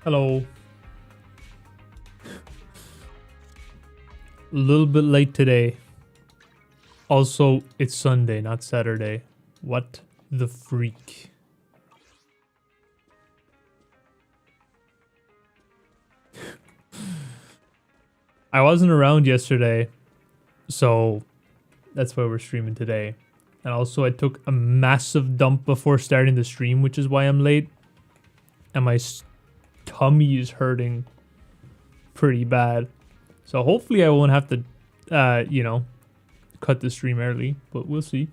Hello. A little bit late today. Also, it's Sunday, not Saturday. What the freak? I wasn't around yesterday, so that's why we're streaming today. And also, I took a massive dump before starting the stream, which is why I'm late. And my tummy is hurting pretty bad. So hopefully I won't have to, cut the stream early, but we'll see.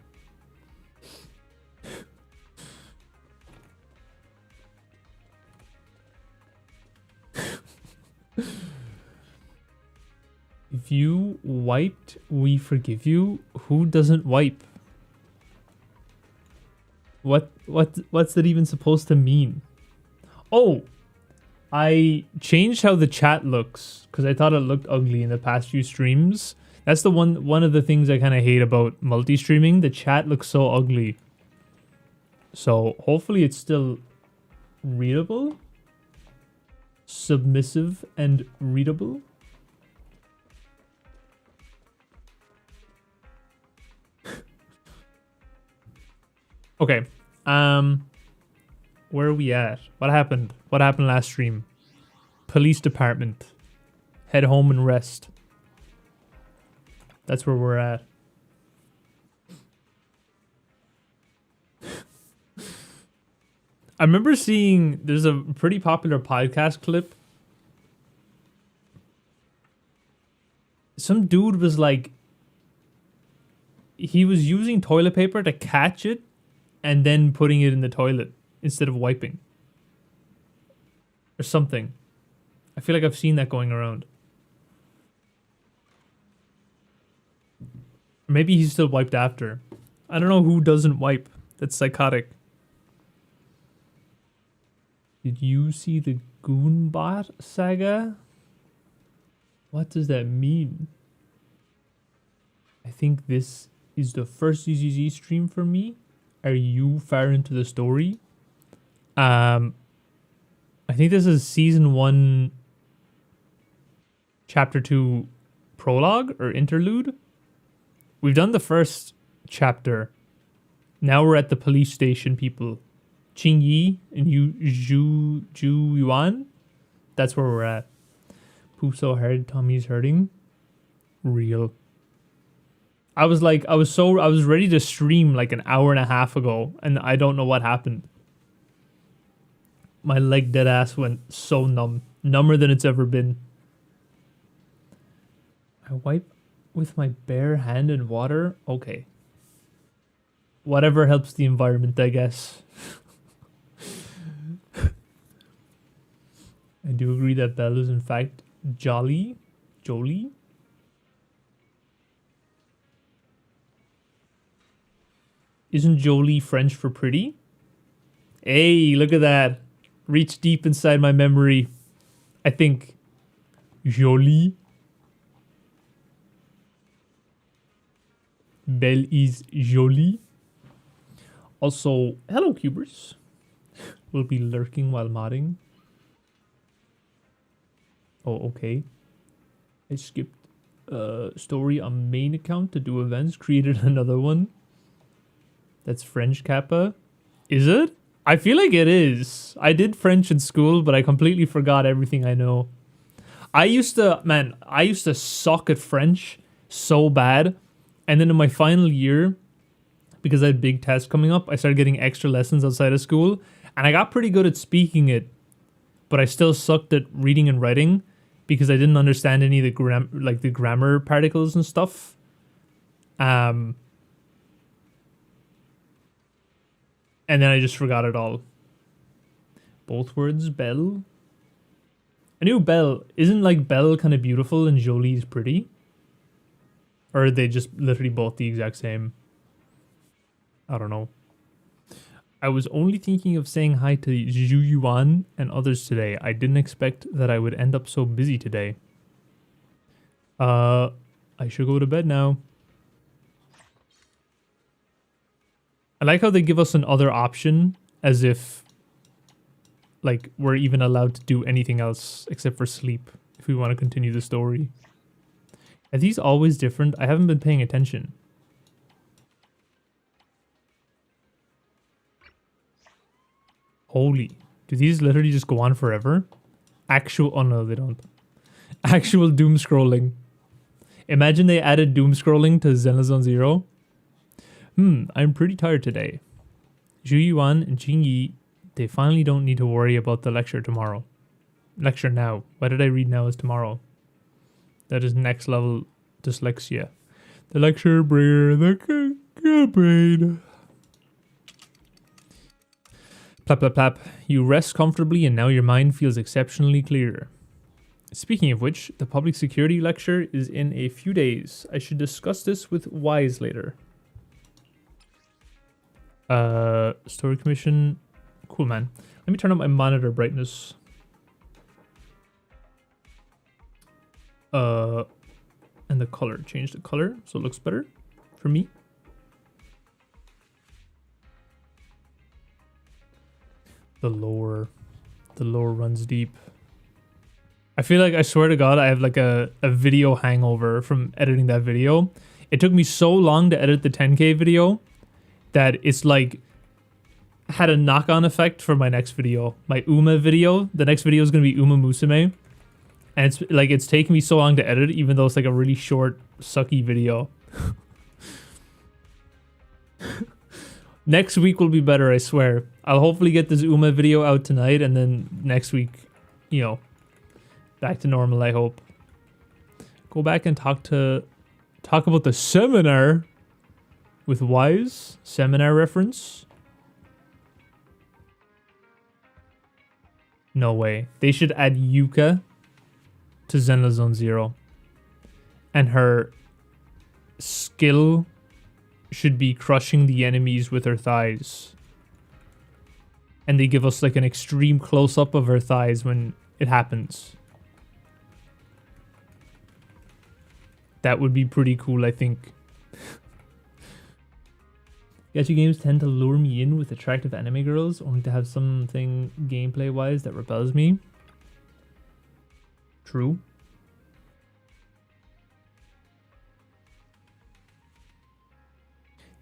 If you wiped, we forgive you. Who doesn't wipe? What's that even supposed to mean? Oh, I changed how the chat looks because I thought it looked ugly in the past few streams. That's the one of the things I kind of hate about multi-streaming. The chat looks so ugly. So hopefully it's still readable, submissive, and readable. Okay. Where are we at? What happened? What happened last stream? Police department. Head home and rest. That's where we're at. I remember seeing there's a pretty popular podcast clip. Some dude was like, he was using toilet paper to catch it and then putting it in the toilet instead of wiping. Or something. I feel like I've seen that going around. Maybe he's still wiped after. I don't know who doesn't wipe. That's psychotic. Did you see the Goonbot saga? What does that mean? I think this is the first ZZZ stream for me. Are you far into the story? I think this is season 1, chapter 2 prologue or interlude. We've done the first chapter. Now we're at the police station, people. Qing Yi and Ju Yuan. That's where we're at. Poop so hard, Tommy's hurting. Real. I was ready to stream like an hour and a half ago, and I don't know what happened. My leg dead ass went so numb. Number than it's ever been. I wipe with my bare hand in water? Okay. Whatever helps the environment, I guess. I do agree that Belle is in fact Jolie. Isn't Jolie French for pretty? Hey, look at that. Reach deep inside my memory. I think Jolie. Belle is jolie. Also, hello cubers. We'll be lurking while modding. Oh, okay. I skipped story on main account to do events. Created another one. That's French Kappa. Is it? I feel like it is. I did French in school, but I completely forgot everything I know. I used to suck at French so bad. And then in my final year, because I had big tests coming up, I started getting extra lessons outside of school. And I got pretty good at speaking it. But I still sucked at reading and writing because I didn't understand any of the grammar particles and stuff. And then I just forgot it all. Both words, Belle. I knew Belle. Isn't like Belle kind of beautiful and Jolie's pretty? Or are they just literally both the exact same? I don't know. I was only thinking of saying hi to Zhu Yuan and others today. I didn't expect that I would end up so busy today. I should go to bed now. I like how they give us another option as if like we're even allowed to do anything else except for sleep if we want to continue the story. Are these always different? I haven't been paying attention. Holy. Do these literally just go on forever? Actual... Oh no, they don't. Actual doom scrolling. Imagine they added doom scrolling to Zenless on Zero. I'm pretty tired today. Zhu Yuan and Jing Yi, they finally don't need to worry about the lecture tomorrow. Lecture now. Why did I read now as tomorrow? That is next level dyslexia. The lecture bringer, the campaign. Plap, plap, plap. You rest comfortably and now your mind feels exceptionally clear. Speaking of which, the public security lecture is in a few days. I should discuss this with Wise later. Story commission. Cool, man. Let me turn up my monitor brightness. And the color. Change the color so it looks better for me. The lore runs deep. I feel like, I swear to God, I have like a video hangover from editing that video. It took me so long to edit the 10K video that it's like had a knock-on effect for my next video. My Uma video. The next video is going to be Uma Musume. And it's like, it's taken me so long to edit, even though it's like a really short, sucky video. Next week will be better, I swear. I'll hopefully get this Uma video out tonight, and then next week, you know, back to normal, I hope. Go back and talk about the seminar with Wise. Seminar reference. No way. They should add Yuka to Zenless Zone Zero. And her skill should be crushing the enemies with her thighs. And they give us like an extreme close-up of her thighs when it happens. That would be pretty cool, I think. Gacha games tend to lure me in with attractive anime girls, only to have something gameplay-wise that repels me. True.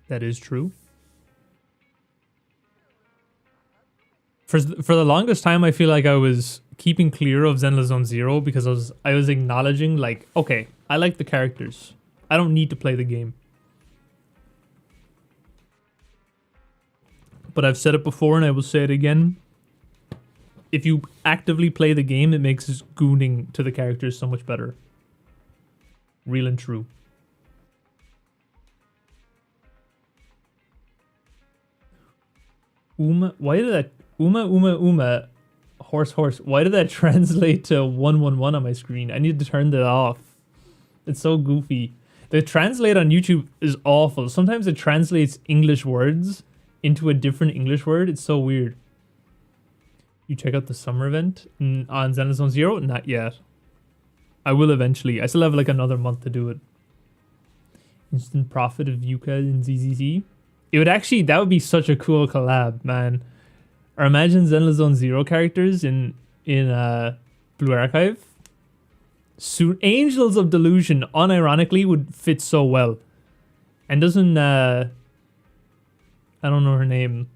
That is true. For the longest time, I feel like I was keeping clear of Zenless Zone Zero because I was acknowledging, like, okay, I like the characters. I don't need to play the game. But I've said it before and I will say it again. If you actively play the game, it makes gooning to the characters so much better. Real and true. Why did that... Uma, horse, why did that translate to 111 on my screen? I need to turn that off. It's so goofy. The translate on YouTube is awful. Sometimes it translates English words into a different English word. It's so weird. You check out the summer event on Zenless Zone Zero? Not yet. I will eventually. I still have like another month to do it. Instant profit of Yuka and ZZZ. It would actually... That would be such a cool collab, man. Or imagine Zenless Zone Zero characters in Blue Archive. Angels of Delusion, unironically, would fit so well. And doesn't... I don't know her name.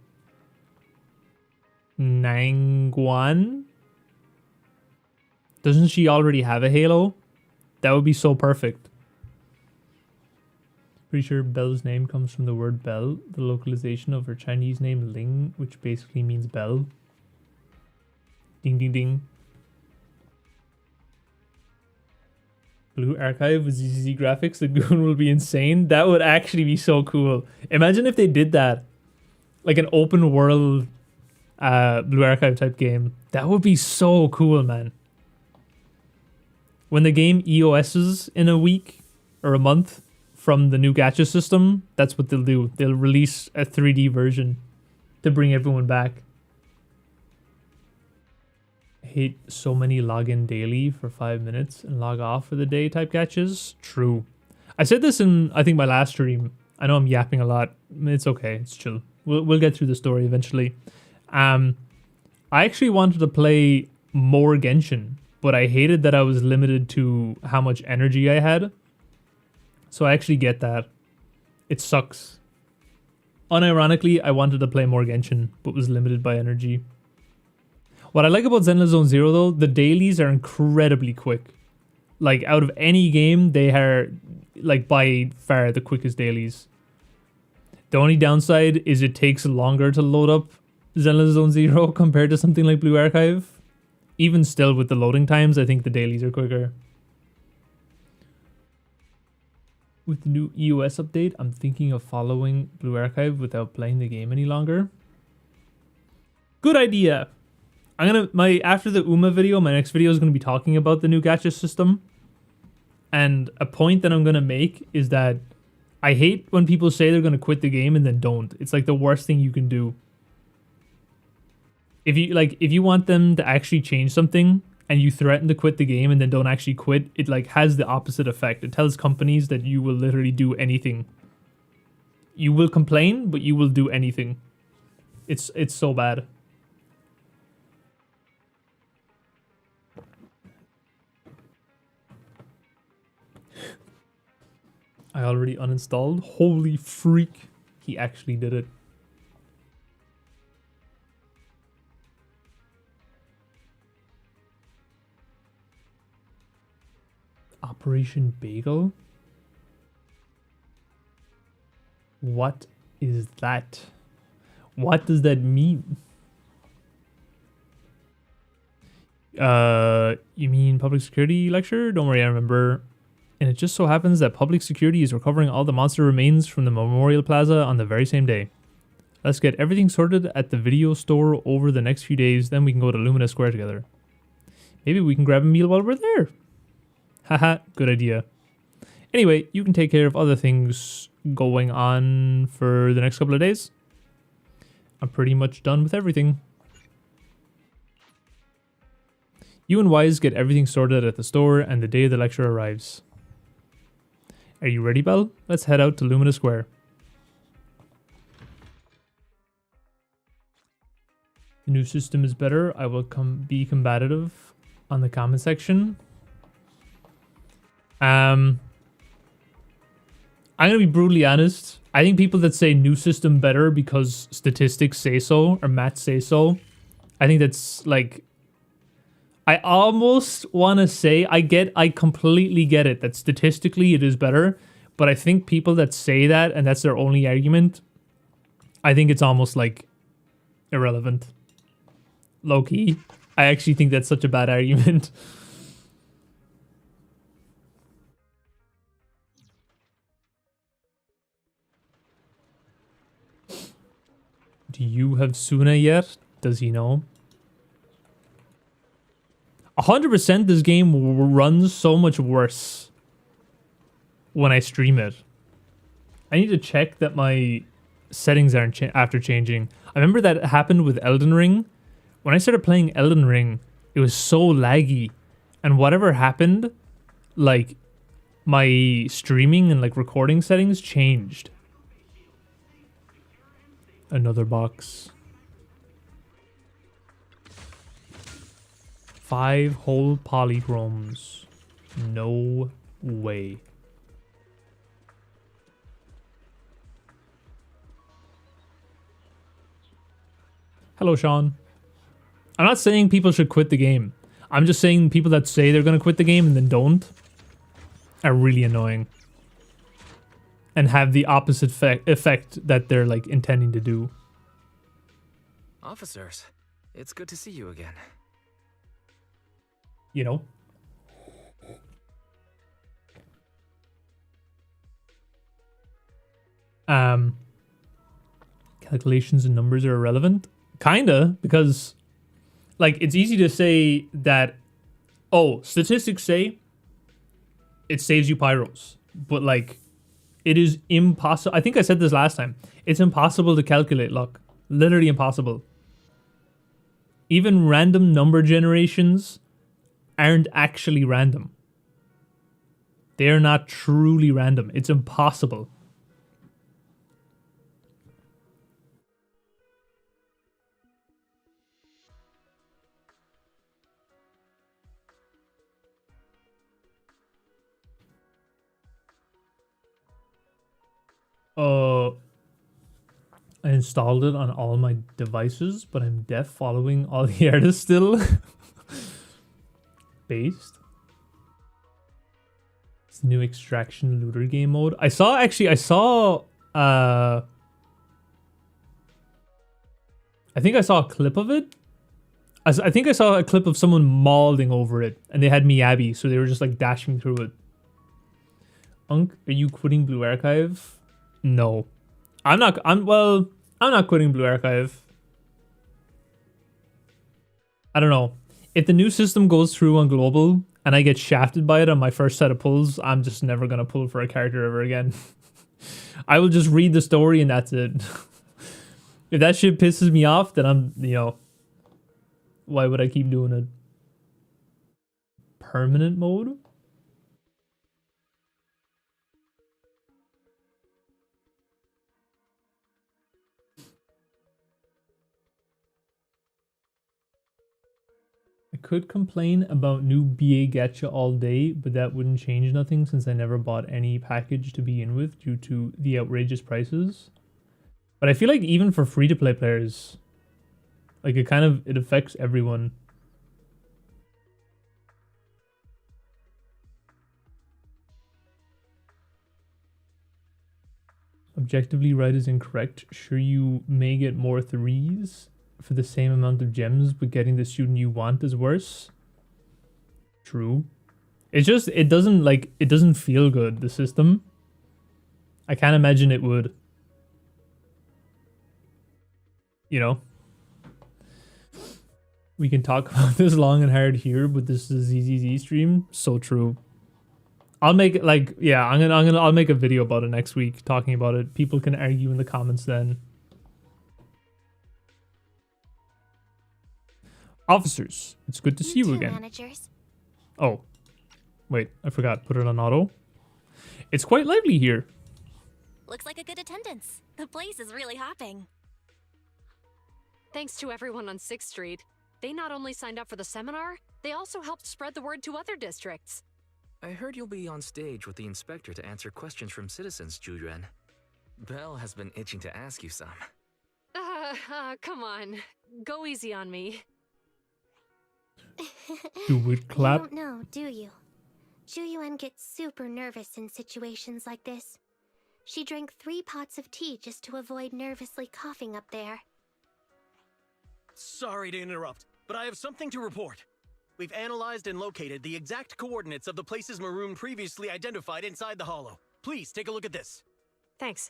Nangguan? Doesn't she already have a halo? That would be so perfect. Pretty sure Belle's name comes from the word Belle, the localization of her Chinese name Ling, which basically means bell. Ding ding ding. Blue Archive with ZZZ graphics, the goon will be insane. That would actually be so cool. Imagine if they did that. Like an open world Blue Archive type game. That would be so cool, man. When the game EOS's in a week or a month from the new gacha system, that's what they'll do. They'll release a 3D version to bring everyone back. I hate so many login daily for 5 minutes and log off for the day type gachas. True. I said this in, I think, my last stream. I know I'm yapping a lot. It's okay. It's chill. We'll get through the story eventually. I actually wanted to play more Genshin, but I hated that I was limited to how much energy I had. So I actually get that. It sucks. Unironically, I wanted to play more Genshin, but was limited by energy. What I like about Zenless Zone Zero, though, the dailies are incredibly quick. Like, out of any game, they are, like, by far the quickest dailies. The only downside is it takes longer to load up Zenless Zone Zero compared to something like Blue Archive. Even still, with the loading times, I think the dailies are quicker. With the new EOS update, I'm thinking of following Blue Archive without playing the game any longer. Good idea! After the UMA video, my next video is gonna be talking about the new gacha system. And a point that I'm gonna make is that I hate when people say they're gonna quit the game and then don't. It's like the worst thing you can do. If you want them to actually change something and you threaten to quit the game and then don't actually quit, it like has the opposite effect. It tells companies that you will literally do anything. You will complain, but you will do anything. It's so bad. I already uninstalled. Holy freak. He actually did it. Operation Bagel? What is that? What does that mean? You mean public security lecture? Don't worry, I remember. And it just so happens that public security is recovering all the monster remains from the Memorial Plaza on the very same day. Let's get everything sorted at the video store over the next few days, then we can go to Lumina Square together. Maybe we can grab a meal while we're there. Haha, good idea. Anyway, you can take care of other things going on for the next couple of days. I'm pretty much done with everything. You and Wise get everything sorted at the store and the day the lecture arrives. Are you ready, Belle? Let's head out to Lumina Square. The new system is better. I will be combative on the comment section. I'm gonna be brutally honest. I think people that say new system better because statistics say so, or maths say so, I think that's like, I almost want to say, I completely get it, that statistically it is better, but I think people that say that, and that's their only argument, I think it's almost like irrelevant. Low-key. I actually think that's such a bad argument. Do you have Suna yet? Does he know? 100% this game runs so much worse when I stream it. I need to check that my settings aren't after changing. I remember that happened with Elden Ring. When I started playing Elden Ring, it was so laggy. And whatever happened, like, my streaming and like recording settings changed. Another box. 5 whole polychromes. No way. Hello, Sean. I'm not saying people should quit the game. I'm just saying people that say they're going to quit the game and then don't are really annoying. And have the opposite effect that they're like intending to do. Officers, it's good to see you again. You know? Calculations and numbers are irrelevant. Kinda, because like it's easy to say that, oh, statistics say it saves you pyros, but like it is impossible. I think I said this last time. It's impossible to calculate luck. Literally impossible. Even random number generations aren't actually random. They're not truly random. It's impossible. I installed it on all my devices, but I'm deaf following all the artists still. Based. It's new extraction looter game mode. I saw I think I saw a clip of it. I think I saw a clip of someone mauling over it, and they had Miyabi, so they were just like dashing through it. Unk, are you quitting Blue Archive? No. I'm not quitting Blue Archive. I don't know. If the new system goes through on global and I get shafted by it on my first set of pulls, I'm just never gonna pull for a character ever again. I will just read the story and that's it. If that shit pisses me off, then I'm, why would I keep doing it? Permanent mode? I could complain about new BA gacha all day, but that wouldn't change nothing since I never bought any package to begin with due to the outrageous prices. But I feel like even for free-to-play players, like it affects everyone. Objectively right is incorrect. Sure, you may get more threes for the same amount of gems, but getting the student you want is worse. True. It's just, it doesn't feel good, the system. I can't imagine it would. We can talk about this long and hard here, but this is ZZZ stream. So true. I'll make it I'll make a video about it next week talking about it. People can argue in the comments then. Officers, it's good to see you again. Managers. Oh, wait, I forgot. Put it on auto. It's quite lively here. Looks like a good attendance. The place is really hopping. Thanks to everyone on 6th Street. They not only signed up for the seminar, they also helped spread the word to other districts. I heard you'll be on stage with the inspector to answer questions from citizens, Juyuan. Belle has been itching to ask you some. Come on. Go easy on me. Do it clap. You don't know, do you? Juyuan gets super nervous in situations like this. She drank 3 pots of tea just to avoid nervously coughing up there. Sorry to interrupt, but I have something to report. We've analyzed and located the exact coordinates of the places Maroon previously identified inside the hollow. Please take a look at this. Thanks.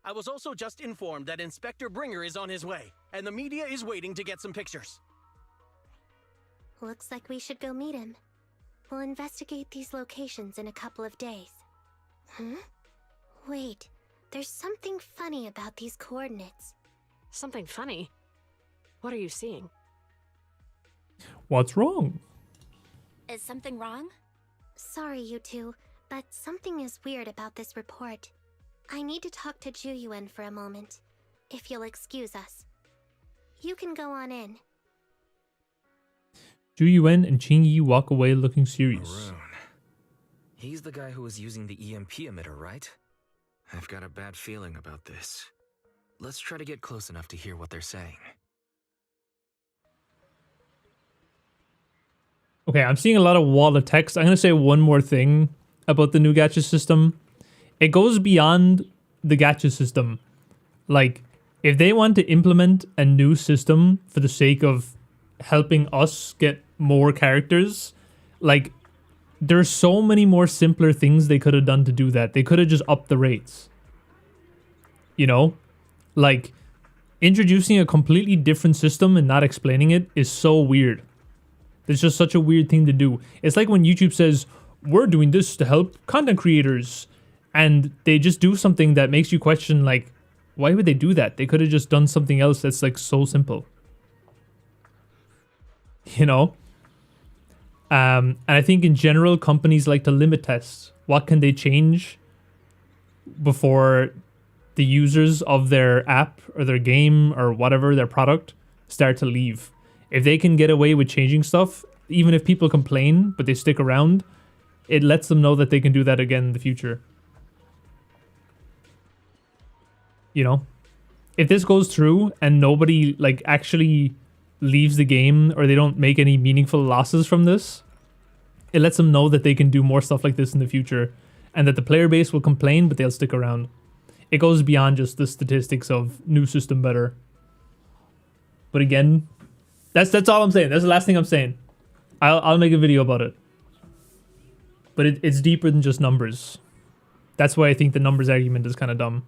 I was also just informed that Inspector Bringer is on his way, and the media is waiting to get some pictures. Looks like we should go meet him. We'll investigate these locations in a couple of days. Huh? Wait, there's something funny about these coordinates. Something funny? What are you seeing? What's wrong? Is something wrong? Sorry, you two, but something is weird about this report. I need to talk to Juyuan for a moment, if you'll excuse us. You can go on in. Juyuan and Qingyi walk away looking serious. Maroon. He's the guy who was using the EMP emitter, right? I've got a bad feeling about this. Let's try to get close enough to hear what they're saying. Okay, I'm seeing a lot of wall of text. I'm going to say one more thing about the new gacha system. It goes beyond the gacha system. Like, if they want to implement a new system for the sake of helping us get more characters, like, there's so many more simpler things they could have done to do that. They could have just upped the rates. Like, introducing a completely different system and not explaining it is so weird. It's just such a weird thing to do. It's like when YouTube says, we're doing this to help content creators. And they just do something that makes you question, like, why would they do that? They could have just done something else that's, like, so simple. And I think in general, companies like to limit tests. What can they change before the users of their app or their game or whatever, their product, start to leave? If they can get away with changing stuff, even if people complain, but they stick around, it lets them know that they can do that again in the future. You know? If this goes through and nobody like actually leaves the game or they don't make any meaningful losses from this, it lets them know that they can do more stuff like this in the future and that the player base will complain, but they'll stick around. It goes beyond just the statistics of new system better. But again, that's all I'm saying. That's the last thing I'm saying. I'll make a video about it. But it's deeper than just numbers. That's why I think the numbers argument is kind of dumb.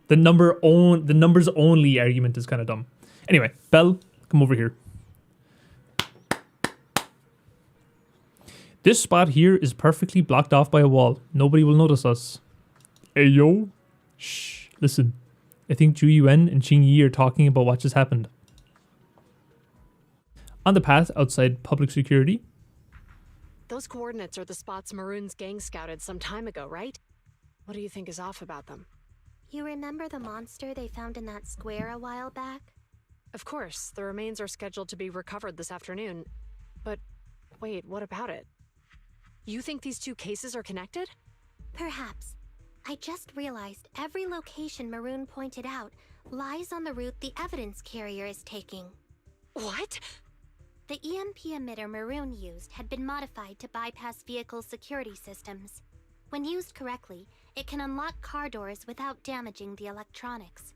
The numbers only argument is kind of dumb. Anyway, Belle, come over here. This spot here is perfectly blocked off by a wall. Nobody will notice us. Hey yo. Shh. Listen. I think Zhu Yuan and Qing Yi are talking about what just happened. On the path outside public security. Those coordinates are the spots Maroon's gang scouted some time ago, right? What do you think is off about them? You remember the monster they found in that square a while back? Of course, the remains are scheduled to be recovered this afternoon. But wait, what about it? You think these two cases are connected? Perhaps. I just realized every location Maroon pointed out lies on the route the evidence carrier is taking. What? The EMP emitter Maroon used had been modified to bypass vehicle security systems. When used correctly, it can unlock car doors without damaging the electronics.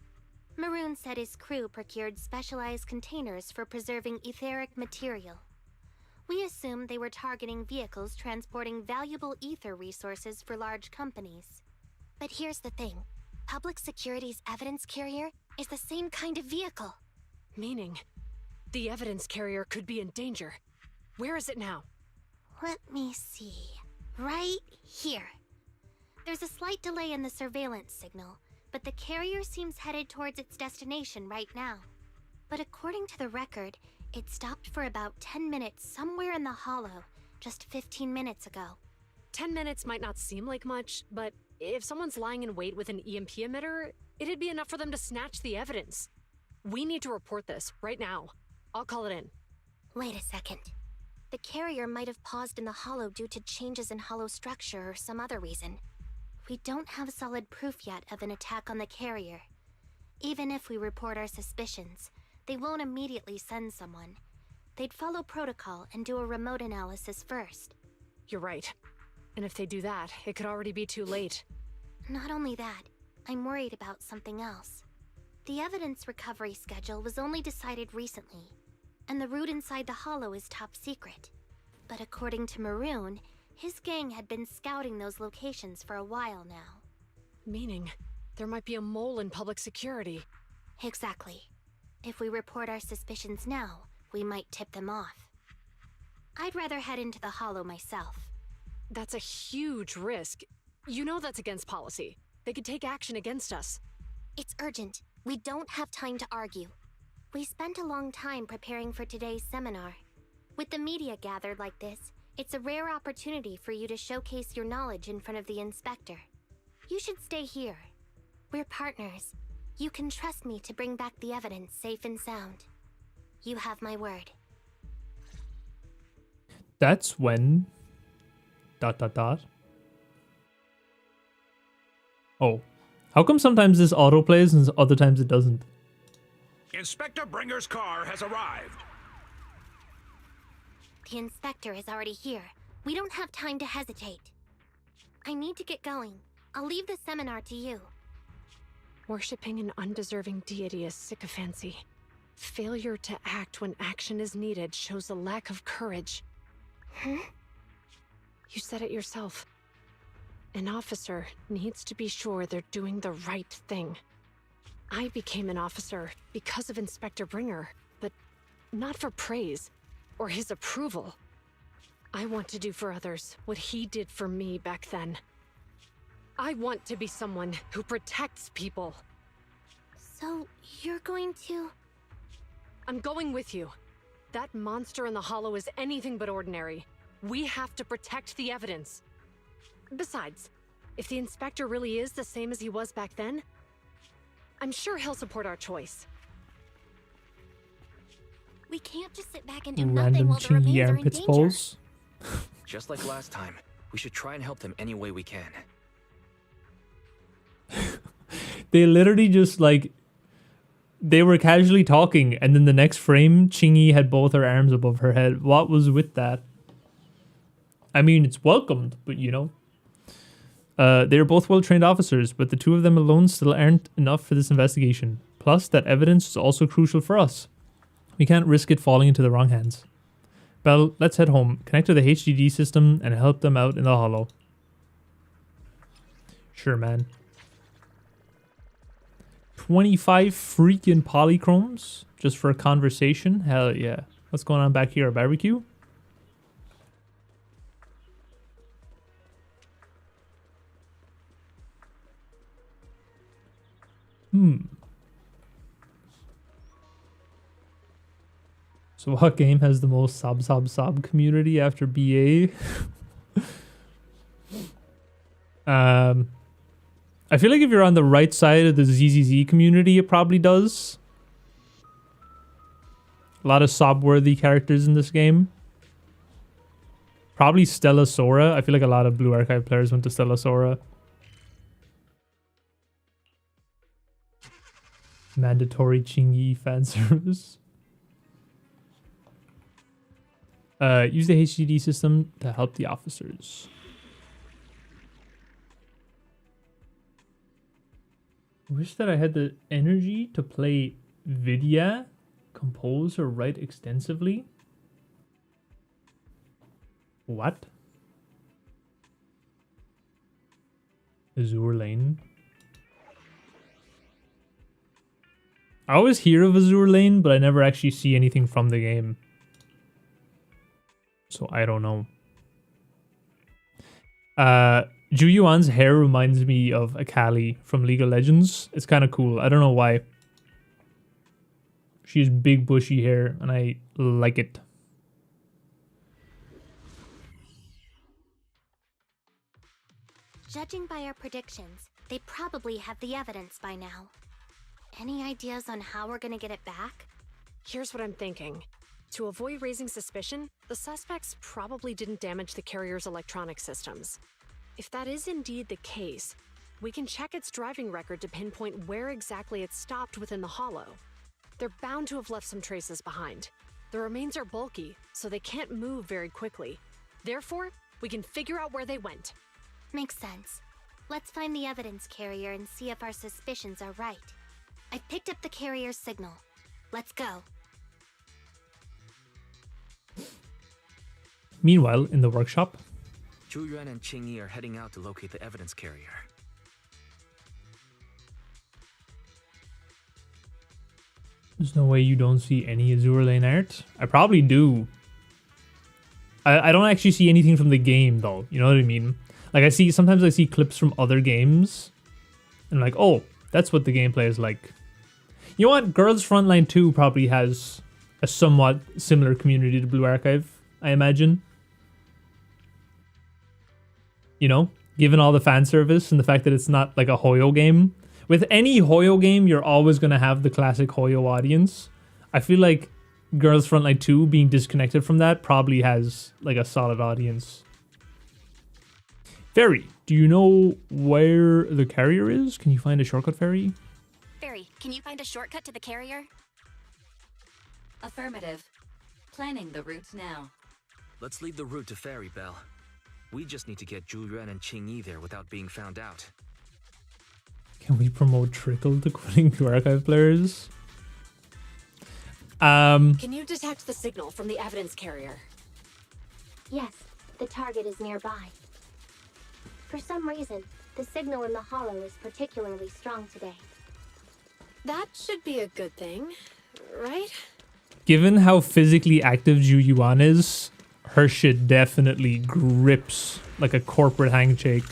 Maroon said his crew procured specialized containers for preserving etheric material. We assumed they were targeting vehicles transporting valuable ether resources for large companies. But here's the thing. Public Security's evidence carrier is the same kind of vehicle. Meaning, the evidence carrier could be in danger. Where is it now? Let me see. Right here. There's a slight delay in the surveillance signal, but the carrier seems headed towards its destination right now. But according to the record, it stopped for about 10 minutes somewhere in the hollow, just 15 minutes ago. 10 minutes might not seem like much, but if someone's lying in wait with an EMP emitter, it'd be enough for them to snatch the evidence. We need to report this right now. I'll call it in. Wait a second. The carrier might have paused in the hollow due to changes in hollow structure or some other reason. We don't have solid proof yet of an attack on the carrier. Even if we report our suspicions, they won't immediately send someone. They'd follow protocol and do a remote analysis first. You're right. And if they do that, it could already be too late. Not only that, I'm worried about something else. The evidence recovery schedule was only decided recently, and the route inside the hollow is top secret. But according to Maroon, his gang had been scouting those locations for a while now. Meaning, there might be a mole in public security. Exactly. If we report our suspicions now, we might tip them off. I'd rather head into the hollow myself. That's a huge risk. You know that's against policy. They could take action against us. It's urgent. We don't have time to argue. We spent a long time preparing for today's seminar. With the media gathered like this, it's a rare opportunity for you to showcase your knowledge in front of the inspector. You should stay here. We're partners. You can trust me to bring back the evidence safe and sound. You have my word. That's when... ... Oh. How come sometimes this autoplays and other times it doesn't? Inspector Bringer's car has arrived. The inspector is already here. We don't have time to hesitate. I need to get going. I'll leave the seminar to you. Worshipping an undeserving deity is sycophancy. Failure to act when action is needed shows a lack of courage. Huh? You said it yourself. An officer needs to be sure they're doing the right thing. I became an officer because of Inspector Bringer, but not for praise or his approval. I want to do for others what he did for me back then. I want to be someone who protects people. So, you're going to... I'm going with you. That monster in the hollow is anything but ordinary. We have to protect the evidence. Besides, if the inspector really is the same as he was back then, I'm sure he'll support our choice. We can't just sit back and do nothing Random while the Qing remains Yi are in armpits danger. balls. Just like last time, we should try and help them any way we can. They literally just like they were casually talking, and then the next frame, Chingy had both her arms above her head. What was with that? I mean, it's welcomed, but you know. They are both well-trained officers, but the two of them alone still aren't enough for this investigation. Plus, that evidence is also crucial for us. We can't risk it falling into the wrong hands. Belle, let's head home, connect to the HDD system, and help them out in the hollow. Sure, man. 25 freaking polychromes just for a conversation? Hell yeah. What's going on back here? A barbecue? So what game has the most sob community after BA? I feel like if you're on the right side of the ZZZ community, it probably does. A lot of sob-worthy characters in this game. Probably Stella Sora. I feel like a lot of Blue Archive players went to Stella Sora. Mandatory Chingy fan service. Use the HDD system to help the officers. Wish that I had the energy to play Vidya, compose or write extensively. What? Azure Lane. I always hear of Azure Lane, but I never actually see anything from the game. So I don't know. Ju Yuan's hair reminds me of Akali from League of Legends. It's kind of cool. I don't know why. She has big bushy hair and I like it. Judging by our predictions, they probably have the evidence by now. Any ideas on how we're gonna get it back? Here's what I'm thinking. To avoid raising suspicion, the suspects probably didn't damage the carrier's electronic systems. If that is indeed the case, we can check its driving record to pinpoint where exactly it stopped within the hollow. They're bound to have left some traces behind. The remains are bulky, so they can't move very quickly. Therefore, we can figure out where they went. Makes sense. Let's find the evidence carrier and see if our suspicions are right. I've picked up the carrier's signal. Let's go. Meanwhile, in the workshop, Zhu Yuan and Qing Yi are heading out to locate the evidence carrier. there's no way you don't see any Azure Lane art. I probably do. I don't actually see anything from the game though. You know what I mean? Like sometimes I see clips from other games and like, oh, that's what the gameplay is like. You know what? Girls Frontline 2 probably has a somewhat similar community to Blue Archive, I imagine. You know, given all the fan service and the fact that it's not like a Hoyo game. With any Hoyo game, you're always going to have the classic Hoyo audience. I feel like Girls Frontline 2 being disconnected from that probably has like a solid audience. Ferry, do you know where the carrier is? Can you find a shortcut, Ferry? Barry, can you find a shortcut to the carrier? Affirmative. Planning the route now. Let's leave the route to Ferry, Belle. We just need to get Zhu Yuan and Qing Yi there without being found out. Can we promote Trickle to quitting to archive players? Can you detect the signal from the evidence carrier? Yes, the target is nearby. For some reason, the signal in the hollow is particularly strong today. That should be a good thing, right? Given how physically active Zhu Yuan is, her shit definitely grips like a corporate handshake.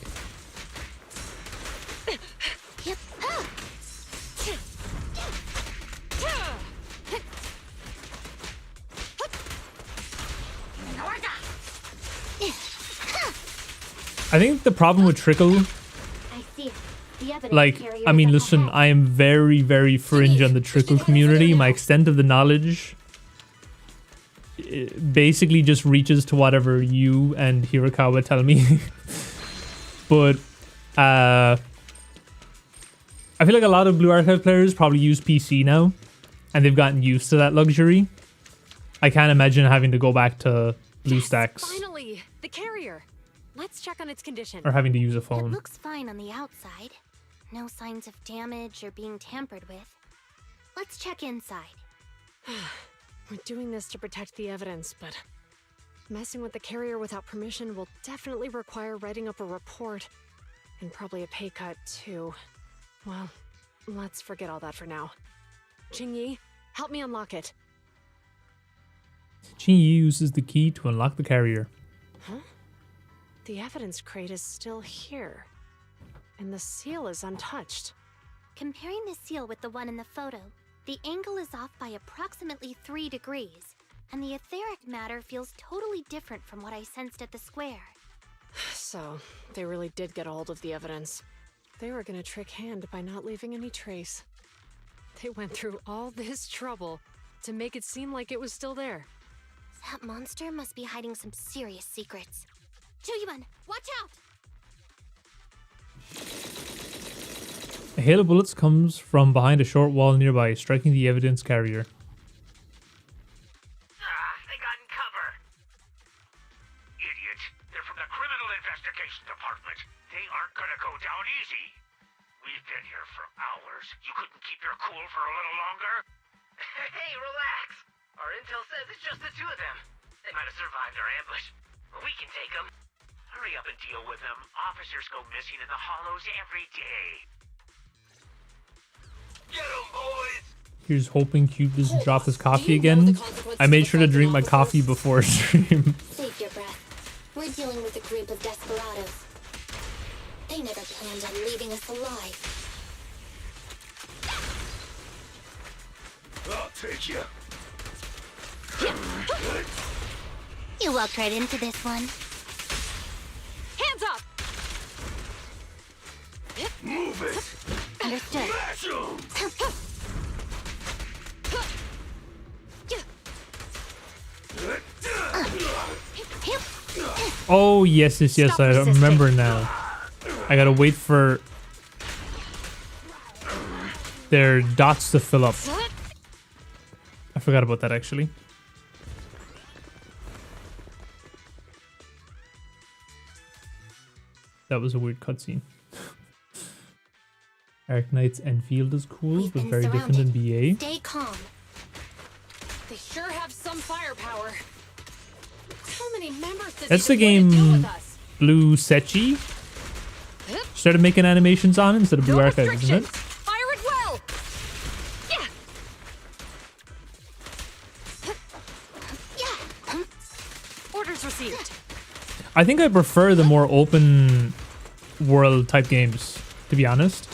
I think the problem with Trickle, I see it. The evidence like, carrier I mean, is up listen, ahead. I am very, very fringe on the Trickle community. My extent of the knowledge basically just reaches to whatever you and Hirakawa tell me. But I feel like a lot of Blue Archive players probably use PC now, and they've gotten used to that luxury. I can't imagine having to go back to BlueStacks Finally, the carrier. Let's check on its condition. or having to use a It phone. looks fine on the outside. No signs of damage or being tampered with. Let's check inside. We're doing this to protect the evidence, but messing with the carrier without permission will definitely require writing up a report. And probably a pay cut, too. Well, let's forget all that for now. Jingyi, help me unlock it. Qingyi uses the key to unlock the carrier. Huh? The evidence crate is still here. And the seal is untouched. Comparing the seal with the one in the photo, the angle is off by approximately 3 degrees, and the etheric matter feels totally different from what I sensed at the square. So, they really did get a hold of the evidence. They were gonna trick Hand by not leaving any trace. They went through all this trouble to make it seem like it was still there. That monster must be hiding some serious secrets. Juyuan, watch out! A hail of bullets comes from behind a short wall nearby, striking the evidence carrier. They got in cover. Idiot. They're from the Criminal Investigation Department. They aren't gonna go down easy. We've been here for hours. You couldn't keep your cool for a little longer? Hey, relax. Our intel says it's just the two of them. They might have survived our ambush. But we can take them. Hurry up and deal with them. Officers go missing in the hollows every day. Get 'em, boys! Here's hoping Cube doesn't drop his coffee again. I made sure to drink my coffee before stream. Save your breath. We're dealing with a group of desperados. They never planned on leaving us alive. I'll take you. You walked right into this one. Hands up! Move it! Understood. Smash 'em! Oh, yes, yes, yes, Stop I resisting. remember now. I gotta wait for their dots to fill up. I forgot about that, actually. That was a weird cutscene. Arknight's Enfield is cool, We've but been very different than surrounded. BA. Stay calm. They sure have some firepower. How many members did That's they the deploy to deal game with us? Blue Sechi started making animations on instead of Blue No Archive, isn't restrictions. it? Fire it well. Yeah. Orders received. I think I prefer the more open world type games, to be honest.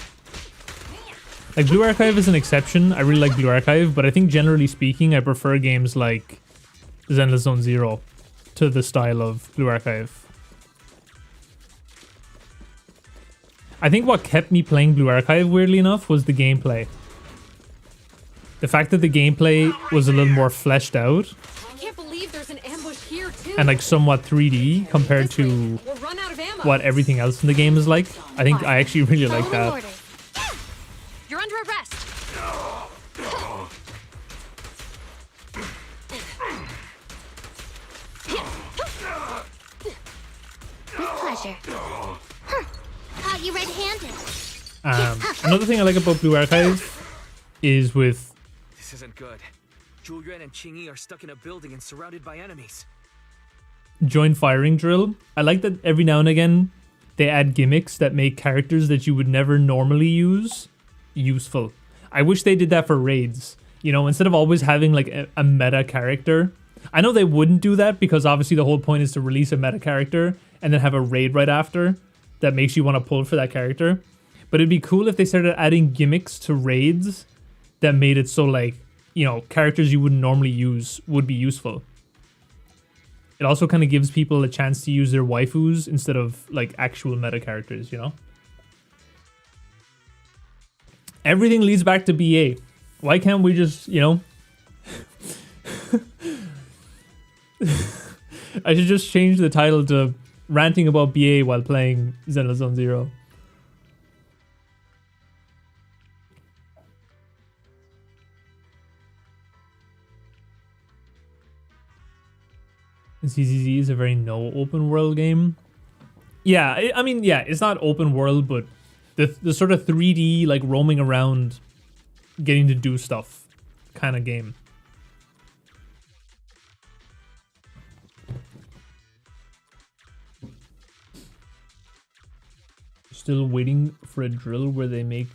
Like Blue Archive is an exception. I really like Blue Archive, but I think generally speaking, I prefer games like Zenless Zone Zero to the style of Blue Archive. I think what kept me playing Blue Archive, weirdly enough, was the gameplay. The fact that the gameplay was a little more fleshed out I can't believe there's an ambush here too. and like somewhat 3D compared This way, to we'll run out of ammo. what everything else in the game is like. I think I actually really like Following that. orders. You're under arrest. With pleasure. Caught you red-handed. Another thing I like about Blue Archive is with This isn't good. Julian and Qingyi are stuck in a building and surrounded by enemies. joint firing drill. I like that every now and again they add gimmicks that make characters that you would never normally use useful. I wish they did that for raids. You know, instead of always having like a meta character. I know they wouldn't do that because obviously the whole point is to release a meta character and then have a raid right after that makes you want to pull for that character. But it'd be cool if they started adding gimmicks to raids that made it so like, you know, characters you wouldn't normally use would be useful. It also kind of gives people a chance to use their waifus instead of like actual meta characters, you know? Everything leads back to BA. Why can't we just, you know? I should just change the title to Ranting About BA while playing Zenless Zone Zero. ZZZ is a very no open world game. Yeah, I mean, yeah, it's not open world, but the sort of 3D, like roaming around, getting to do stuff kind of game. Still waiting for a drill where they make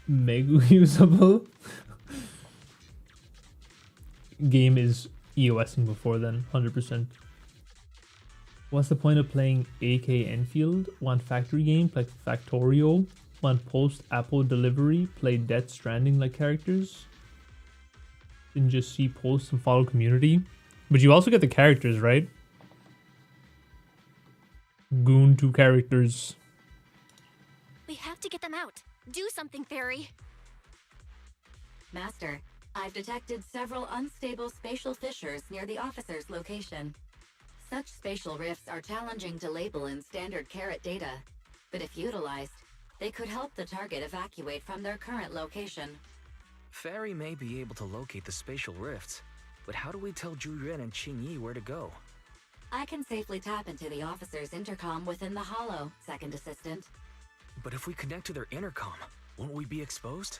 Megu usable. Game is EOSing before then, 100%. What's the point of playing AK Enfield? Want factory game, play Factorio? Want post-Apo delivery, play Death Stranding like characters? Didn't just see posts and follow community? But you also get the characters, right? Goon 2 characters. We have to get them out. Do something, Fairy. Master, I've detected several unstable spatial fissures near the officer's location. Such spatial rifts are challenging to label in standard carat data, but if utilized, they could help the target evacuate from their current location. Fairy may be able to locate the spatial rifts, but how do we tell Zhu Yuan and Qing Yi where to go? I can safely tap into the officer's intercom within the hollow, second assistant. But if we connect to their intercom, won't we be exposed?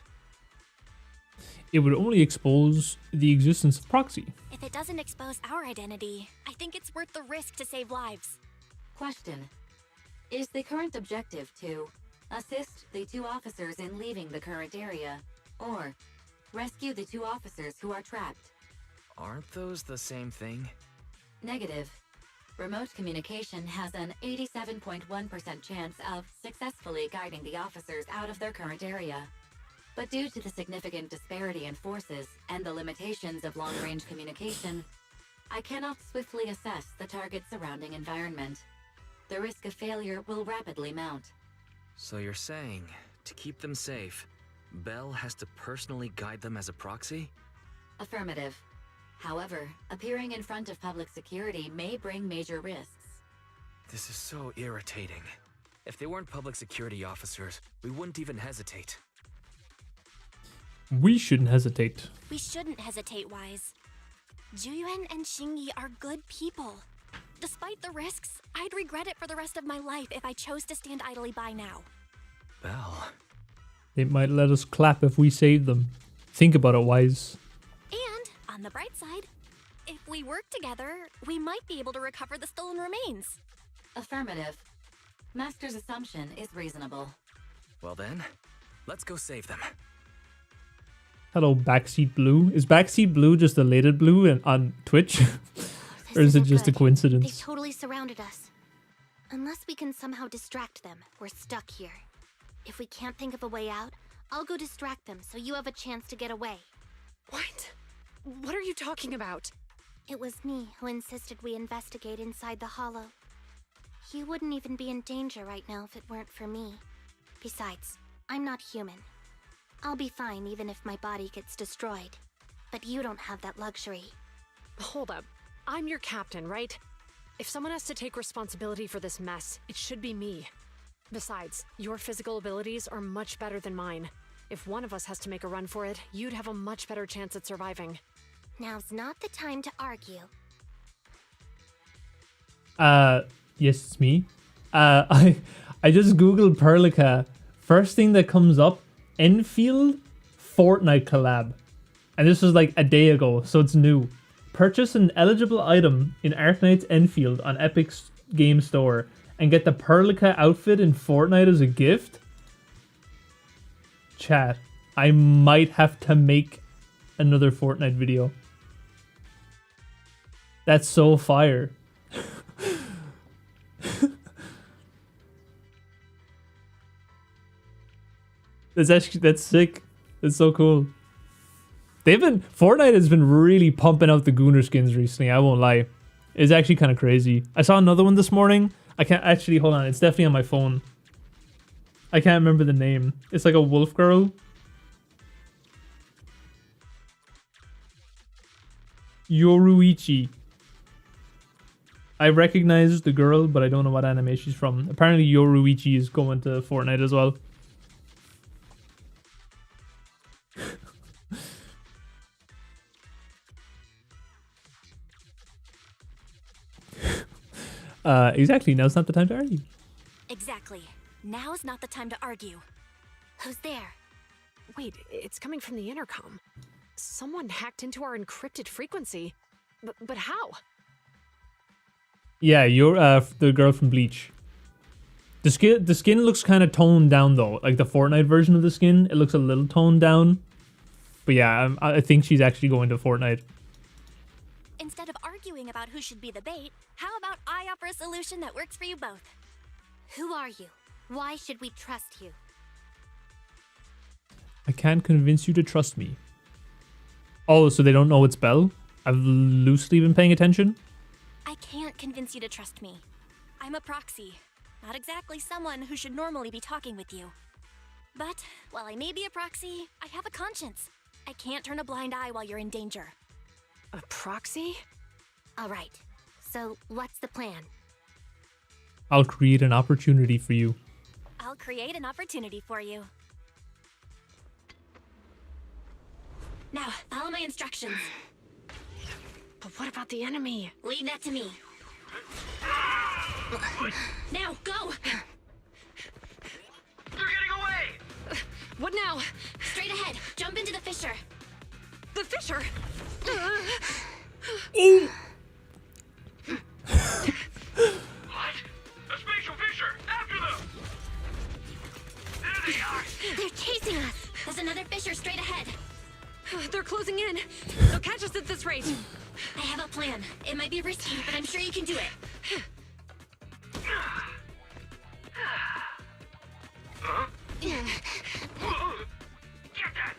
It would only expose the existence of proxy. If it doesn't expose our identity, I think it's worth the risk to save lives. Question. Is the current objective to assist the 2 officers in leaving the current area, or rescue the 2 officers who are trapped? Aren't those the same thing? Negative. Remote communication has an 87.1% chance of successfully guiding the officers out of their current area. But due to the significant disparity in forces and the limitations of long-range communication, I cannot swiftly assess the target's surrounding environment. The risk of failure will rapidly mount. So you're saying, to keep them safe, Bell has to personally guide them as a proxy? Affirmative. However, appearing in front of public security may bring major risks. This is so irritating. If they weren't public security officers, we wouldn't even hesitate. We shouldn't hesitate. We shouldn't hesitate, Wise. Juyuan and Xingyi are good people. Despite the risks, I'd regret it for the rest of my life if I chose to stand idly by now. Bell. They might let us clap if we save them. Think about it, Wise. And, on the bright side, if we work together, we might be able to recover the stolen remains. Affirmative. Master's assumption is reasonable. Well then, let's go save them. Hello, Backseat Blue. Is Backseat Blue just elated blue on Twitch? Or is it just a They've coincidence? totally surrounded us. Unless we can somehow distract them, we're stuck here. If we can't think of a way out, I'll go distract them so you have a chance to get away. What? What are you talking about? It was me who insisted we investigate inside the hollow. You wouldn't even be in danger right now if it weren't for me. Besides, I'm not human. I'll be fine even if my body gets destroyed. But you don't have that luxury. Hold up. I'm your captain, right? If someone has to take responsibility for this mess, it should be me. Besides, your physical abilities are much better than mine. If one of us has to make a run for it, you'd have a much better chance at surviving. Now's not the time to argue. Yes, it's me. I just googled Perlica. First thing that comes up, Enfield Fortnite collab. And this was like a day ago, so it's new. Purchase an eligible item in Arknight's Enfield on Epic's Game Store and get the Perlica outfit in Fortnite as a gift. Chat, I might have to make another Fortnite video. That's so fire. That's sick. That's so cool. Fortnite has been really pumping out the Gooner skins recently, I won't lie. It's actually kind of crazy. I saw another one this morning. I can't actually, hold on, it's definitely on my phone. I can't remember the name. It's like a wolf girl. Yoruichi. I recognize the girl, but I don't know what anime she's from. Apparently Yoruichi is going to Fortnite as well. Exactly. Now's not the time to argue. Exactly. Now's not the time to argue. Who's there? Wait, it's coming from the intercom. Someone hacked into our encrypted frequency. But how? Yeah, you're the girl from Bleach. The skin looks kind of toned down though, like the Fortnite version of the skin. It looks a little toned down. But yeah, I think she's actually going to Fortnite. Instead of arguing about who should be the bait, how about I offer a solution that works for you both? Who are you? Why should we trust you? I can't convince you to trust me. Oh, so they don't know it's Belle? I've loosely been paying attention. I can't convince you to trust me. I'm a proxy. Not exactly someone who should normally be talking with you. But while I may be a proxy, I have a conscience. I can't turn a blind eye while you're in danger. A proxy? All right. So, what's the plan? I'll create an opportunity for you. I'll create an opportunity for you. Now, follow my instructions. But what about the enemy? Leave that to me. Now, go! They're getting away! What now? Straight ahead. Jump into the fissure. The fissure? What? A spatial fissure! After them! There they are! They're chasing us! There's another fissure straight ahead. They're closing in. They'll catch us at this rate. I have a plan. It might be risky, but I'm sure you can do it. Huh? Get that!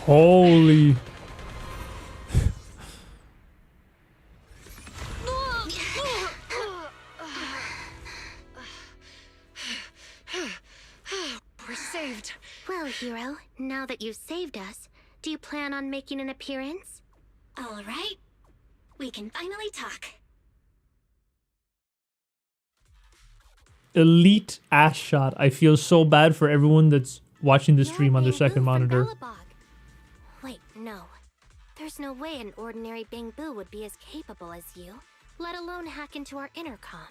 Holy. We're saved. Well, hero, now that you've saved us, do you plan on making an appearance? All right. We can finally talk. Elite ass shot. I feel so bad for everyone that's watching the stream on their Bangbu second from monitor. Belobog. Wait, no. There's no way an ordinary Bangbu would be as capable as you, let alone hack into our intercom.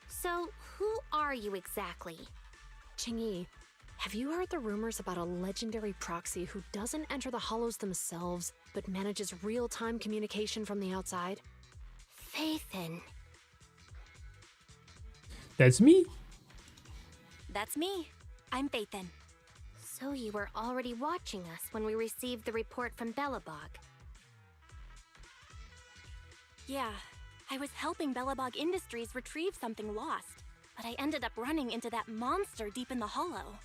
So, who are you exactly? Qingyi, have you heard the rumors about a legendary proxy who doesn't enter the hollows themselves, but manages real-time communication from the outside? Faithin. That's me. That's me. I'm Faithin. So you were already watching us when we received the report from Belobog. Yeah, I was helping Belobog Industries retrieve something lost, but I ended up running into that monster deep in the hollow.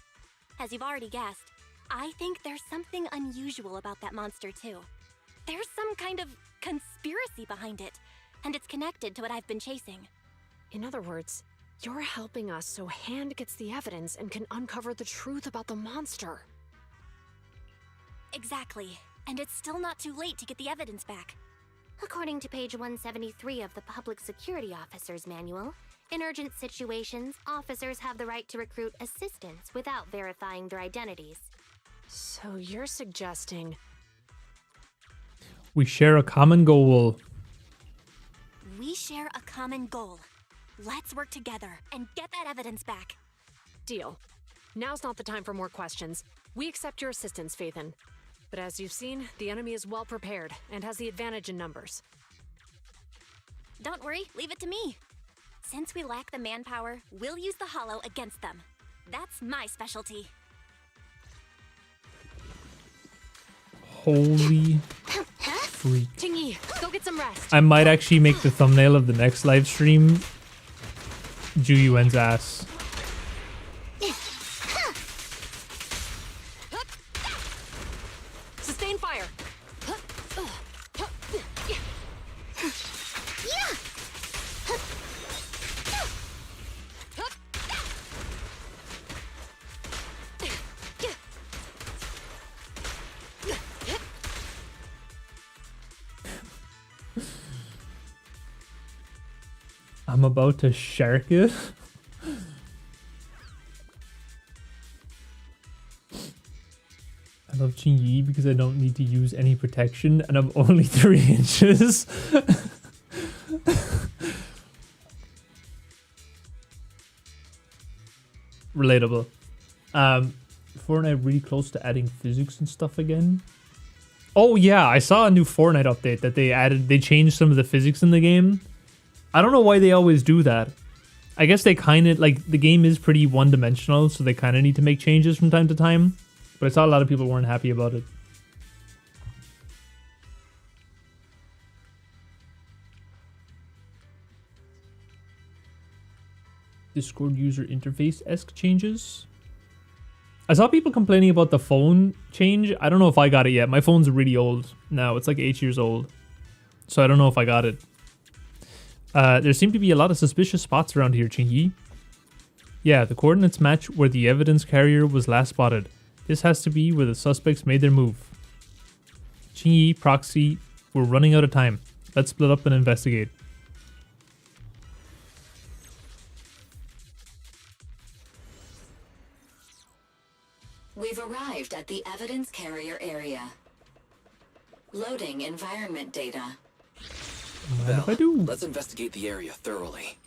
As you've already guessed, I think there's something unusual about that monster too. There's some kind of conspiracy behind it, and it's connected to what I've been chasing. In other words, you're helping us so Hand gets the evidence and can uncover the truth about the monster. Exactly, and it's still not too late to get the evidence back. According to page 173 of the Public Security Officer's Manual, in urgent situations, officers have the right to recruit assistants without verifying their identities. So you're suggesting... We share a common goal. We share a common goal. Let's work together and get that evidence back. Deal. Now's not the time for more questions. We accept your assistance, Faithin. But as you've seen, the enemy is well prepared and has the advantage in numbers. Don't worry, leave it to me. Since we lack the manpower, we'll use the hollow against them. That's my specialty. Holy freak. Qingyi, go get some rest. I might actually make the thumbnail of the next live stream Ju Yuan's ass. Sustain fire. I'm about to shark it. I love Qingyi because I don't need to use any protection and I'm only 3 inches. Relatable. Fortnite really close to adding physics and stuff again. Oh yeah, I saw a new Fortnite update that they changed some of the physics in the game. I don't know why they always do that. I guess they kind of, like, the game is pretty one-dimensional, so they kind of need to make changes from time to time. But I saw a lot of people weren't happy about it. Discord user interface-esque changes. I saw people complaining about the phone change. I don't know if I got it yet. My phone's really old now. It's like 8 years old. So I don't know if I got it. There seem to be a lot of suspicious spots around here, Qingyi. Yeah, the coordinates match where the evidence carrier was last spotted. This has to be where the suspects made their move. Qingyi, Proxy, we're running out of time. Let's split up and investigate. We've arrived at the evidence carrier area. Loading environment data. What if I do? Let's investigate the area thoroughly.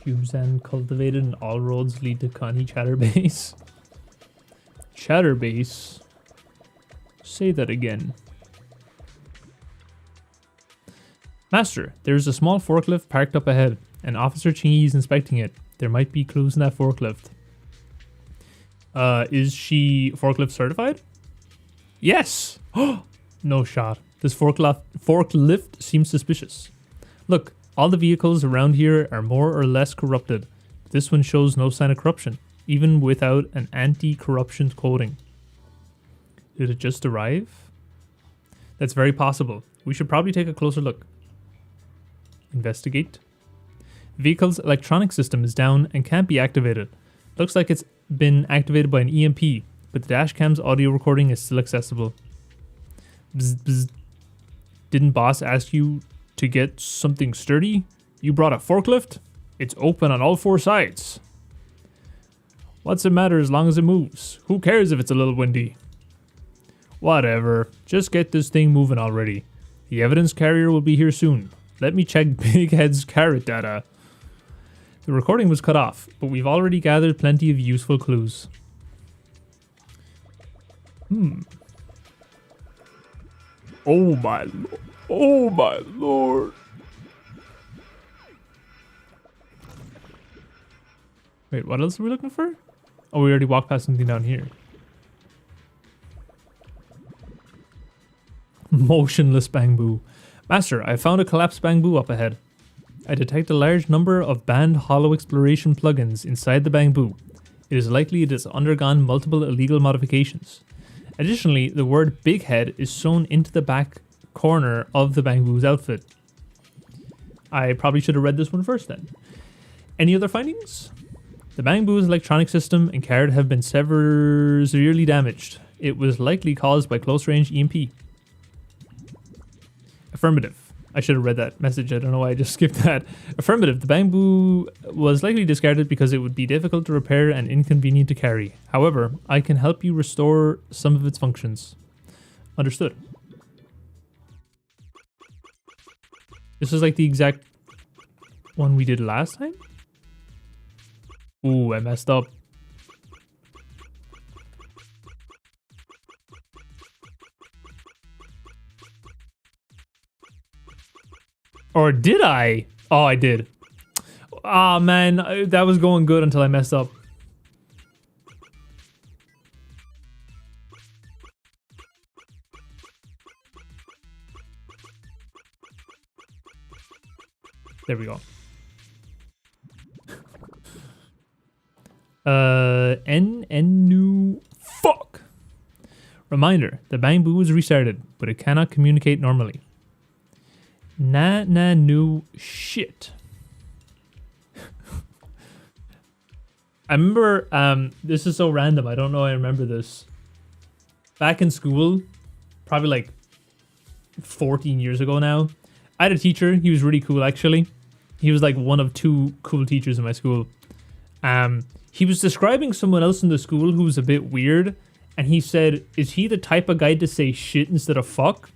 Cubes cultivated and all roads lead to Connie Chatterbase. Chatterbase? Say that again. Master, there's a small forklift parked up ahead, and Officer Qingyi is inspecting it. There might be clues in that forklift. Is she forklift certified? Yes! No shot. This forklift seems suspicious. Look, all the vehicles around here are more or less corrupted. This one shows no sign of corruption, even without an anti-corruption coating. Did it just arrive? That's very possible. We should probably take a closer look. Investigate. Vehicle's electronic system is down and can't be activated. Looks like it's been activated by an EMP, but the dashcam's audio recording is still accessible. Bzz, bzz. Didn't boss ask you to get something sturdy? You brought a forklift? It's open on all 4 sides. What's the matter as long as it moves? Who cares if it's a little windy? Whatever. Just get this thing moving already. The evidence carrier will be here soon. Let me check Big Head's carrot data. The recording was cut off, but we've already gathered plenty of useful clues. Oh my lord. Oh my lord. Wait, what else are we looking for? Oh, we already walked past something down here. Motionless bamboo. Master, I found a collapsed bamboo up ahead. I detect a large number of banned hollow exploration plugins inside the bamboo. It is likely it has undergone multiple illegal modifications. Additionally, the word Big Head is sewn into the back corner of the bamboo's outfit. I probably should have read this one first then. Any other findings? The bamboo's electronic system and card have been severely damaged. It was likely caused by close-range EMP. Affirmative. I should have read that message. I don't know why I just skipped that. Affirmative. The bamboo was likely discarded because it would be difficult to repair and inconvenient to carry. However, I can help you restore some of its functions. Understood. This is like the exact one we did last time? Ooh, I messed up. Or did I? Oh, I did. Ah, man, that was going good until I messed up. There we go. New fuck. Reminder, the bamboo is restarted, but it cannot communicate normally. New shit. I remember, this is so random, I don't know I remember this. Back in school, probably like 14 years ago now. I had a teacher. He was really cool, actually. He was like one of 2 cool teachers in my school. He was describing someone else in the school who was a bit weird. And he said, is he the type of guy to say shit instead of fuck?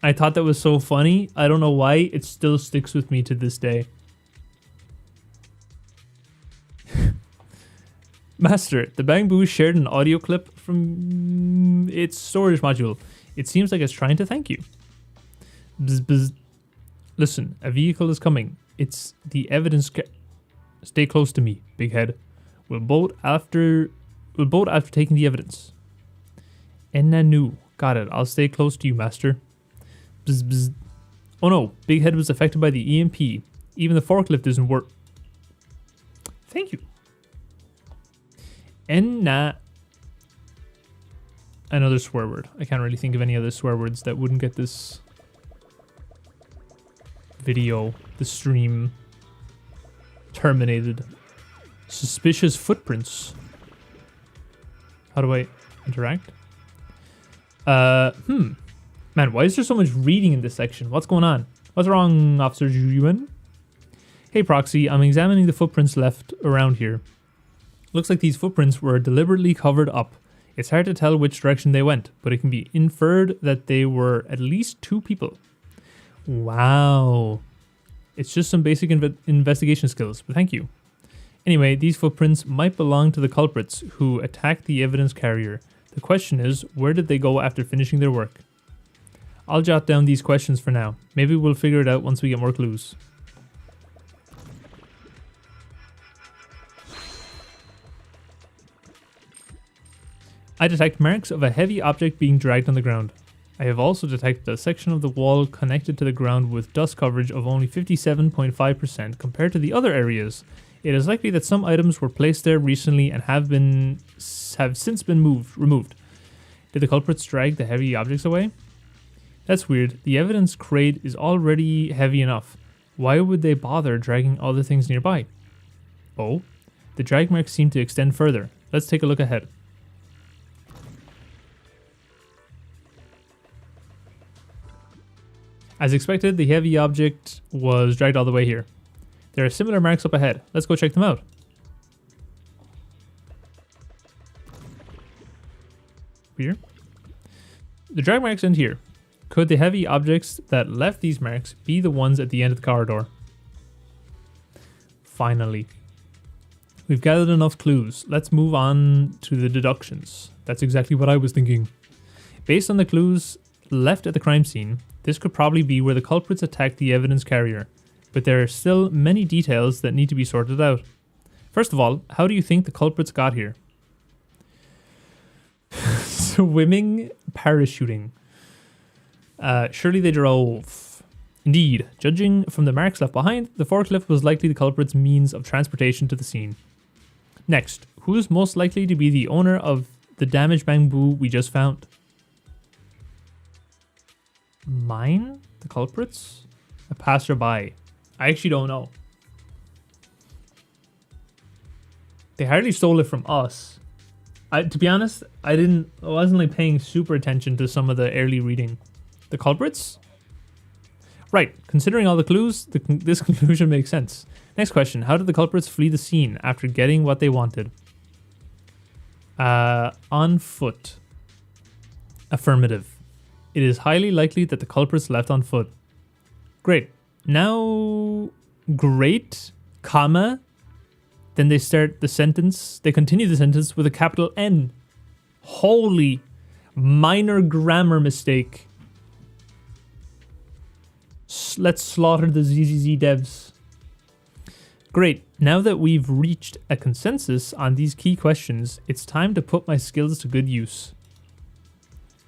I thought that was so funny. I don't know why. It still sticks with me to this day. Master, the Bangbu shared an audio clip from its storage module. It seems like it's trying to thank you. Bzz, bzz. Listen, a vehicle is coming. It's the evidence. Stay close to me, big head. We'll boat after taking the evidence. Enanu. Got it. I'll stay close to you, master. Bzz, bzz. Oh no, big head was affected by the EMP. Even the forklift doesn't work. Thank you. Enna. Another swear word. I can't really think of any other swear words that wouldn't get this video, the stream, terminated. Suspicious footprints. How do I interact? Man, why is there so much reading in this section? What's going on? What's wrong, Officer Yuan? Hey, Proxy, I'm examining the footprints left around here. Looks like these footprints were deliberately covered up. It's hard to tell which direction they went, but it can be inferred that they were at least 2 people. Wow. It's just some basic investigation skills, but thank you. Anyway, these footprints might belong to the culprits who attacked the evidence carrier. The question is, where did they go after finishing their work? I'll jot down these questions for now. Maybe we'll figure it out once we get more clues. I detect marks of a heavy object being dragged on the ground. I have also detected a section of the wall connected to the ground with dust coverage of only 57.5% compared to the other areas. It is likely that some items were placed there recently and have since been removed. Did the culprits drag the heavy objects away? That's weird. The evidence crate is already heavy enough. Why would they bother dragging other things nearby? Oh, the drag marks seem to extend further. Let's take a look ahead. As expected, the heavy object was dragged all the way here. There are similar marks up ahead. Let's go check them out. Here. The drag marks end here. Could the heavy objects that left these marks be the ones at the end of the corridor? Finally. We've gathered enough clues. Let's move on to the deductions. That's exactly what I was thinking. Based on the clues left at the crime scene, this could probably be where the culprits attacked the evidence carrier, but there are still many details that need to be sorted out. First of all, how do you think the culprits got here? Swimming, parachuting. Surely they drove. Indeed, judging from the marks left behind, the forklift was likely the culprit's means of transportation to the scene. Next, who is most likely to be the owner of the damaged bamboo we just found? Mine? The culprits? A passerby? I actually don't know. They hardly stole it from us. To be honest, I wasn't like paying super attention to some of the early reading. The culprits? Right, considering all the clues, this conclusion makes sense. Next question, how did the culprits flee the scene after getting what they wanted? On foot. Affirmative. It is highly likely that the culprits left on foot. Great. Now, great, comma, then they start the sentence, they continue the sentence with a capital N. Holy, minor grammar mistake. Let's slaughter the ZZZ devs. Great, now that we've reached a consensus on these key questions, it's time to put my skills to good use.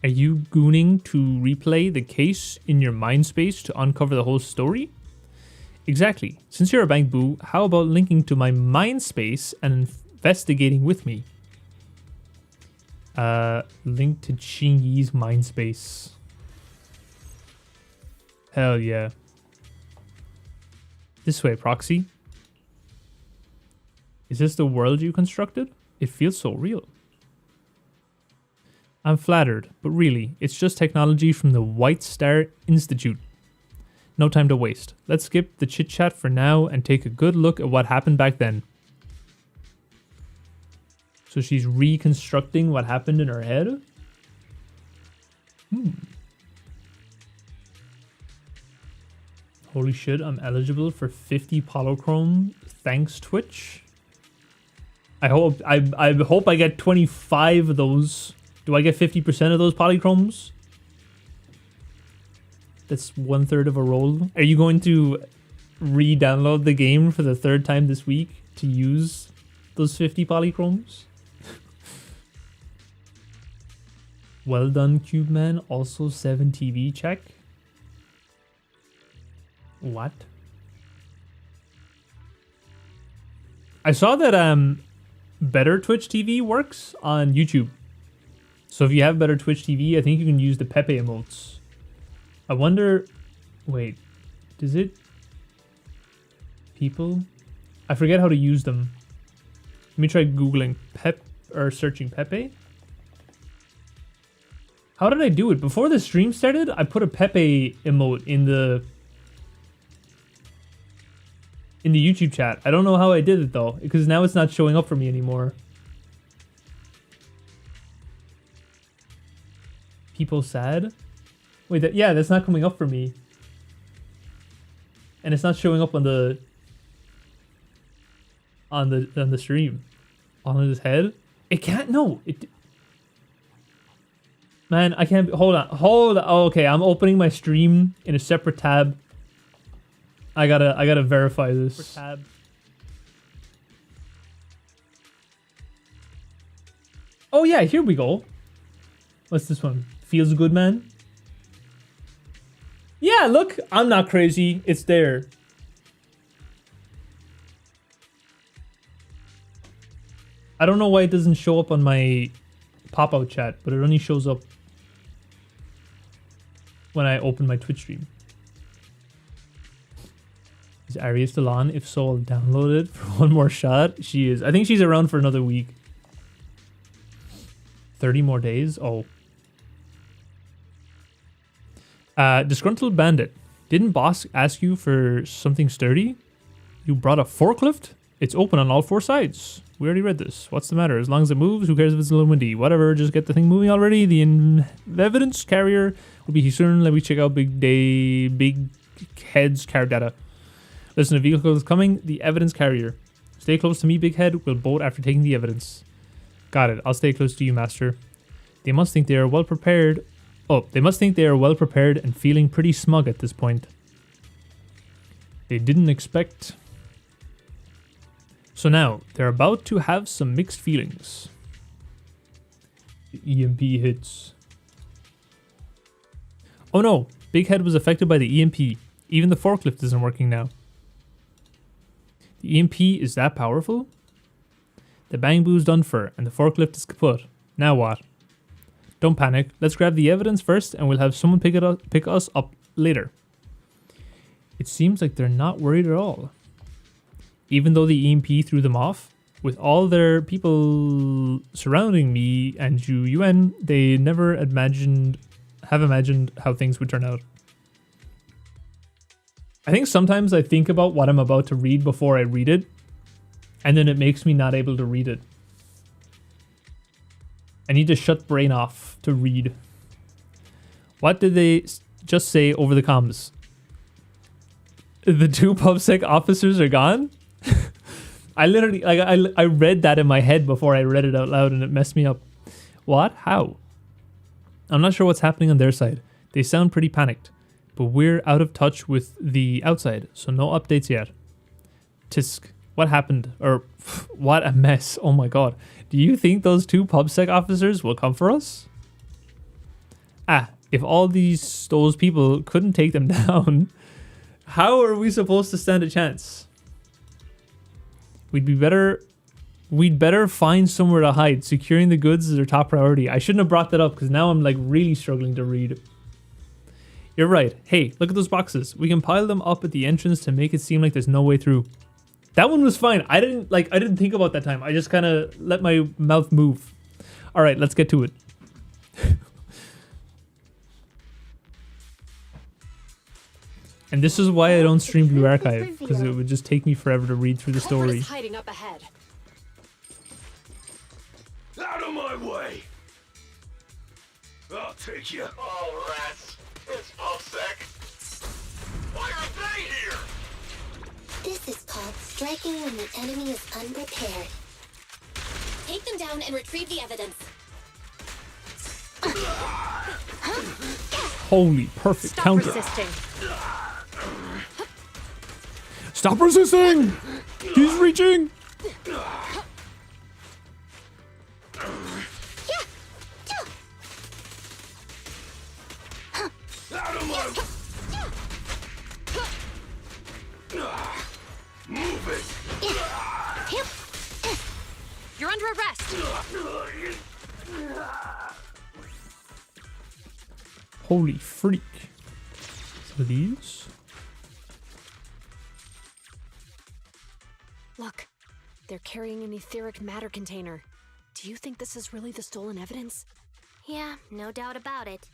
Are you gooning to replay the case in your mind space to uncover the whole story? Exactly. Since you're a bamboo, how about linking to my mind space and investigating with me? Link to Chingy's mind space. Hell yeah. This way, Proxy. Is this the world you constructed? It feels so real. I'm flattered, but really, it's just technology from the White Star Institute. No time to waste. Let's skip the chit-chat for now and take a good look at what happened back then. So she's reconstructing what happened in her head? Holy shit, I'm eligible for 50 polychrome. Thanks, Twitch. I hope I get 25 of those. Do I get 50% of those polychromes? That's 1/3 of a roll. Are you going to re-download the game for the 3rd time this week to use those 50 polychromes? Well done, Cube Man. Also 7 TV check. What? I saw that Better Twitch TV works on YouTube. So if you have Better Twitch TV, I think you can use the Pepe emotes. I wonder... Wait. Does it... People? I forget how to use them. Let me try Googling or searching Pepe. How did I do it? Before the stream started, I put a Pepe emote in the YouTube chat. I don't know how I did it though, because now it's not showing up for me anymore. People sad? Wait, that's not coming up for me. And it's not showing up on the stream. On his head? It can't, no. Man, I can't, hold on. Oh, okay, I'm opening my stream in a separate tab. I gotta verify this. Tab. Oh yeah, here we go. What's this one? Feels good, man. Yeah, look, I'm not crazy. It's there. I don't know why it doesn't show up on my pop-out chat, but it only shows up when I open my Twitch stream. Is Arya still on? If so, I'll download it for one more shot. She is. I think she's around for another week. 30 more days? Oh. Disgruntled Bandit. Didn't boss ask you for something sturdy? You brought a forklift? It's open on all 4 sides. We already read this. What's the matter? As long as it moves, who cares if it's a little windy? Whatever, just get the thing moving already. The evidence carrier will be here soon. Let me check out Big Head's car data. Listen, a vehicle is coming. The evidence carrier. Stay close to me, Big Head. We'll boat after taking the evidence. Got it. I'll stay close to you, Master. They must think they are well prepared. Oh, they must think they are well prepared and feeling pretty smug at this point. They didn't expect... So now, they're about to have some mixed feelings. The EMP hits. Oh no, Big Head was affected by the EMP. Even the forklift isn't working now. The EMP is that powerful? The bang boo's done for, and the forklift is kaput. Now what? Don't panic. Let's grab the evidence first, and we'll have someone pick us up later. It seems like they're not worried at all. Even though the EMP threw them off, with all their people surrounding me and Zhu Yuan, they never imagined how things would turn out. I think sometimes I think about what I'm about to read before I read it, and then it makes me not able to read it. I need to shut brain off to read. What did they just say over the comms? The 2 PubSec officers are gone? I literally, like, I read that in my head before I read it out loud and it messed me up. What? How? I'm not sure what's happening on their side. They sound pretty panicked, but we're out of touch with the outside, so no updates yet. Tisk, what happened? Or, what a mess. Oh my god. Do you think those 2 PubSec officers will come for us? If all those people couldn't take them down, how are we supposed to stand a chance? We'd better find somewhere to hide. Securing the goods is our top priority. I shouldn't have brought that up because now I'm like really struggling to read. You're right. Hey, look at those boxes. We can pile them up at the entrance to make it seem like there's no way through. That one was fine. I didn't think about that time. I just kind of let my mouth move. All right, let's get to it. And this is why I don't stream The Blue truth is Archive, because it revealed. would just take me forever to read through the Culprit story. is hiding up ahead. Out of my way! I'll take you. Oh, rats. It's Puffsec. Why are they here? This is called striking when the enemy is unprepared. Take them down and retrieve the evidence. Holy, perfect Stop counter. resisting. Stop resisting! He's reaching! Out of my... Move it! You're under arrest. Holy freak. So these? Look, they're carrying an etheric matter container. Do you think this is really the stolen evidence? Yeah, no doubt about it.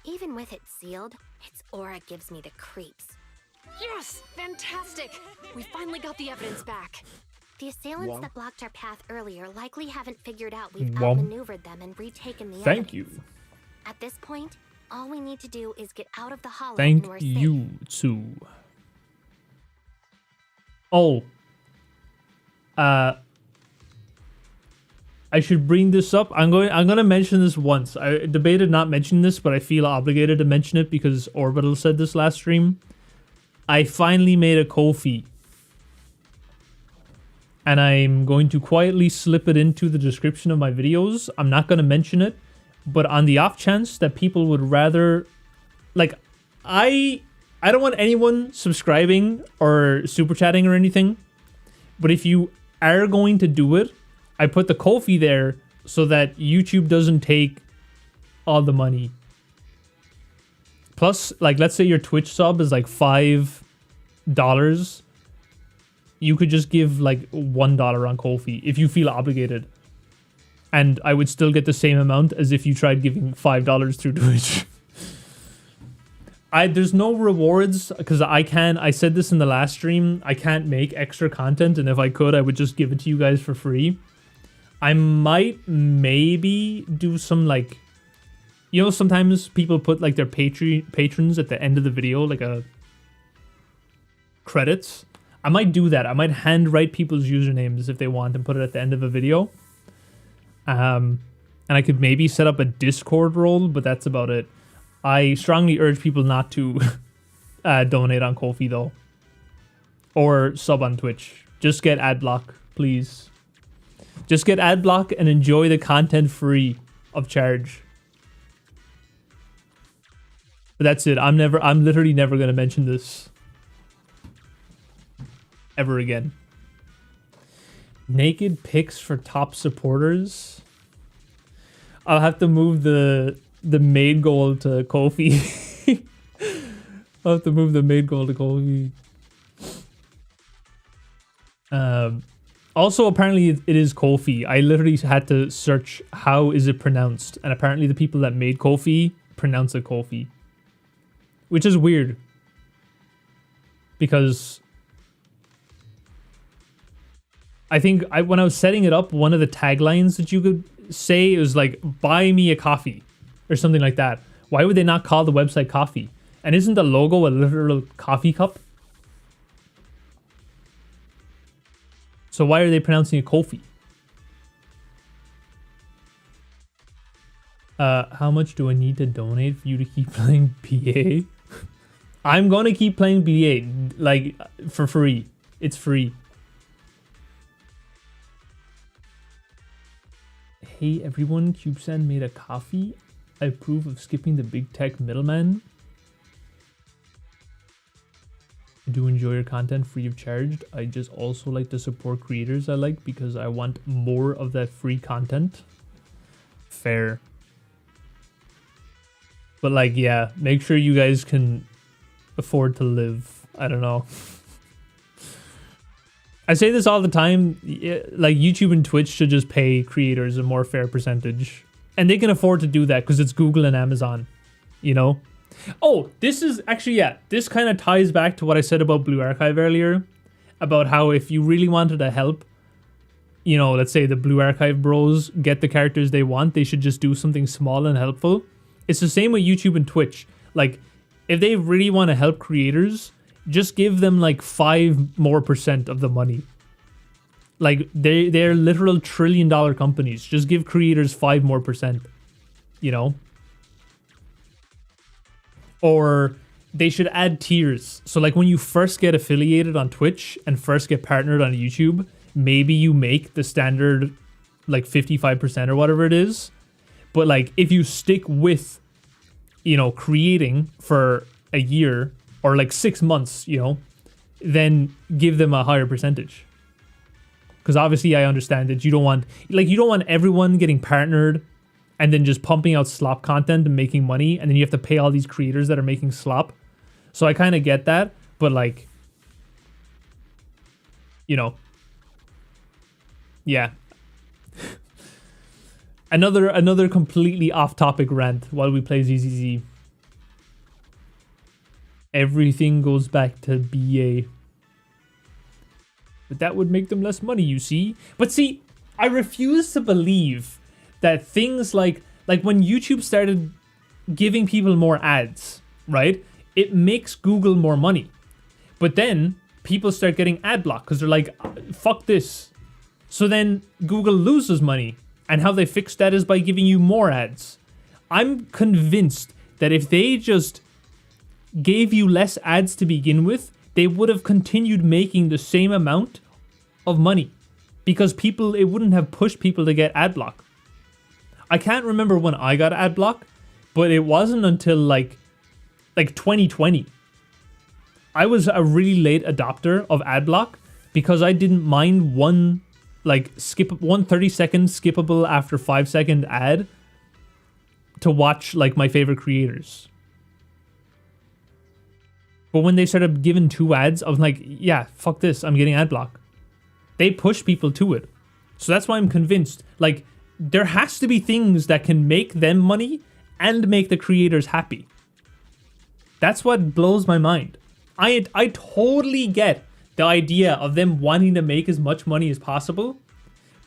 Even with it sealed, its aura gives me the creeps. Yes! Fantastic! We finally got the evidence back. The assailants Womp. that blocked our path earlier likely haven't figured out we've Womp. outmaneuvered them and retaken the Thank evidence. you. At this point, all we need to do is get out of the hollow Thank and we're safe. you too. Oh. I should bring this up. I'm gonna mention this once. I debated not mentioning this, but I feel obligated to mention it because Orbital said this last stream. I finally made a Ko-fi. And I'm going to quietly slip it into the description of my videos. I'm not gonna mention it, but on the off chance that people would rather, like, I don't want anyone subscribing or super chatting or anything, but if you are going to do it, I put the Ko-fi there so that YouTube doesn't take all the money. Plus, like, let's say your Twitch sub is like $5. You could just give like $1 on Ko-fi if you feel obligated. And I would still get the same amount as if you tried giving $5 through Twitch. There's no rewards because I said this in the last stream, I can't make extra content, and if I could, I would just give it to you guys for free. I might maybe do some, like, you know, sometimes people put like their patrons at the end of the video, like a credits. I might do that. I might handwrite people's usernames if they want and put it at the end of a video. And I could maybe set up a Discord role, but that's about it. I strongly urge people not to donate on Ko-fi though. Or sub on Twitch. Just get ad block, please. Just get ad block and enjoy the content free of charge. But that's it. I'm literally never gonna mention this ever again. Naked pics for top supporters. I'll have to move the main goal to Ko-fi. I'll have to move the main goal to Ko-fi. Also, apparently it is Ko-fi. I literally had to search how is it pronounced, and apparently the people that made Ko-fi pronounce it Ko-fi, which is weird because I think when I was setting it up, one of the taglines that you could say was like, buy me a coffee or something like that. Why would they not call the website Coffee? And isn't the logo a literal coffee cup? So why are they pronouncing it Ko-fi? How much do I need to donate for you to keep playing BA? I'm gonna keep playing BA, like, for free. It's free. Hey everyone, CubeSand made a coffee. I approve of skipping the big tech middleman. I do enjoy your content free of charge. I just also like to support creators I like because I want more of that free content. Fair. But like, yeah, make sure you guys can afford to live. I don't know. I say this all the time, like YouTube and Twitch should just pay creators a more fair percentage. And they can afford to do that because it's Google and Amazon, you know? Oh, this is actually, yeah, this kind of ties back to what I said about Blue Archive earlier, about how if you really wanted to help, you know, let's say the Blue Archive bros get the characters they want, they should just do something small and helpful. It's the same with YouTube and Twitch. Like, if they really want to help creators, just give them like 5% more of the money. Like, they're literal $1 trillion companies. Just give creators 5% more, you know? Or they should add tiers. So like when you first get affiliated on Twitch and first get partnered on YouTube, maybe you make the standard like 55% or whatever it is. But like if you stick with, you know, creating for a year or like 6 months, you know, then give them a higher percentage. Because obviously I understand that you don't want everyone getting partnered and then just pumping out slop content and making money, and then you have to pay all these creators that are making slop. So I kind of get that, but like, you know, yeah. another completely off-topic rant while we play ZZZ. Everything goes back to BA. But that would make them less money, you see? But see, I refuse to believe that things like when YouTube started giving people more ads, right? It makes Google more money. But then people start getting ad block because they're like, fuck this. So then Google loses money. And how they fix that is by giving you more ads. I'm convinced that if they just gave you less ads to begin with, they would have continued making the same amount of money. Because it wouldn't have pushed people to get ad block. I can't remember when I got ad block, but it wasn't until like 2020. I was a really late adopter of ad block because I didn't mind one 30-second skippable after 5-second ad to watch like my favorite creators. But when they started giving 2 ads, I was like, yeah, fuck this, I'm getting ad block. They push people to it. So that's why I'm convinced, like, there has to be things that can make them money and make the creators happy. That's what blows my mind. I totally get the idea of them wanting to make as much money as possible,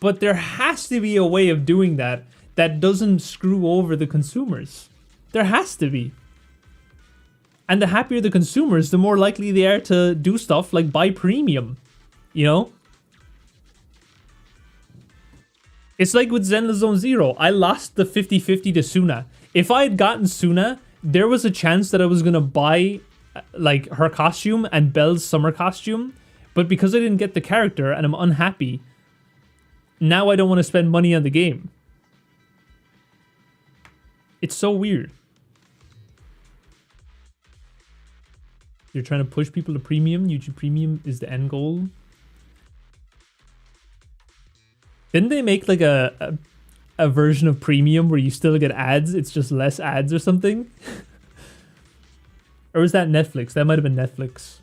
but there has to be a way of doing that that doesn't screw over the consumers. There has to be. And the happier the consumers, the more likely they are to do stuff like buy premium, you know? It's like with Zenless Zone Zero. I lost the 50-50 to Suna. If I had gotten Suna, there was a chance that I was going to buy like her costume and Belle's summer costume. But because I didn't get the character and I'm unhappy, now I don't want to spend money on the game. It's so weird. You're trying to push people to premium. YouTube Premium is the end goal. Didn't they make like a version of Premium where you still get ads? It's just less ads or something? Or was that Netflix? That might have been Netflix.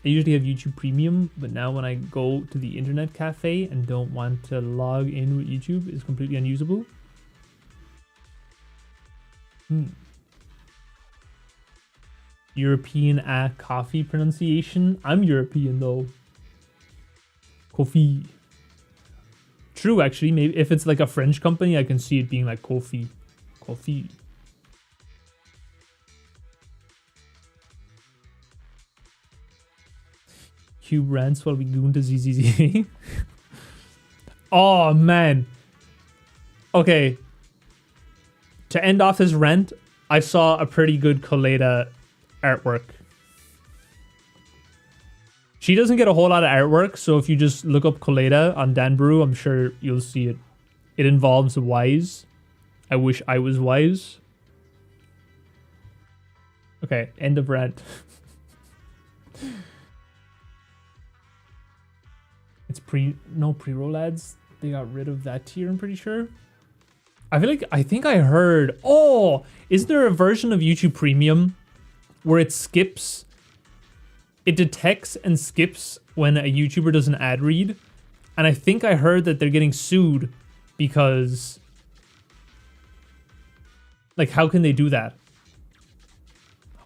I usually have YouTube Premium, but now when I go to the internet cafe and don't want to log in with YouTube, it's completely unusable. European coffee pronunciation. I'm European though. Coffee. True, actually. Maybe if it's like a French company, I can see it being like coffee. Coffee. Cube rants while we goon to ZZZ. Oh, man. Okay. To end off his rant, I saw a pretty good Coleta artwork. She doesn't get a whole lot of artwork, so if you just look up Coleta on Danbrew, I'm sure you'll see it. It involves Wise. I wish I was Wise. Okay, end of rant. It's no pre-roll ads. They got rid of that tier, I'm pretty sure. I think I heard, oh, is there a version of YouTube Premium where it skips? It detects and skips when a YouTuber does an ad read. And I think I heard that they're getting sued because, like, how can they do that?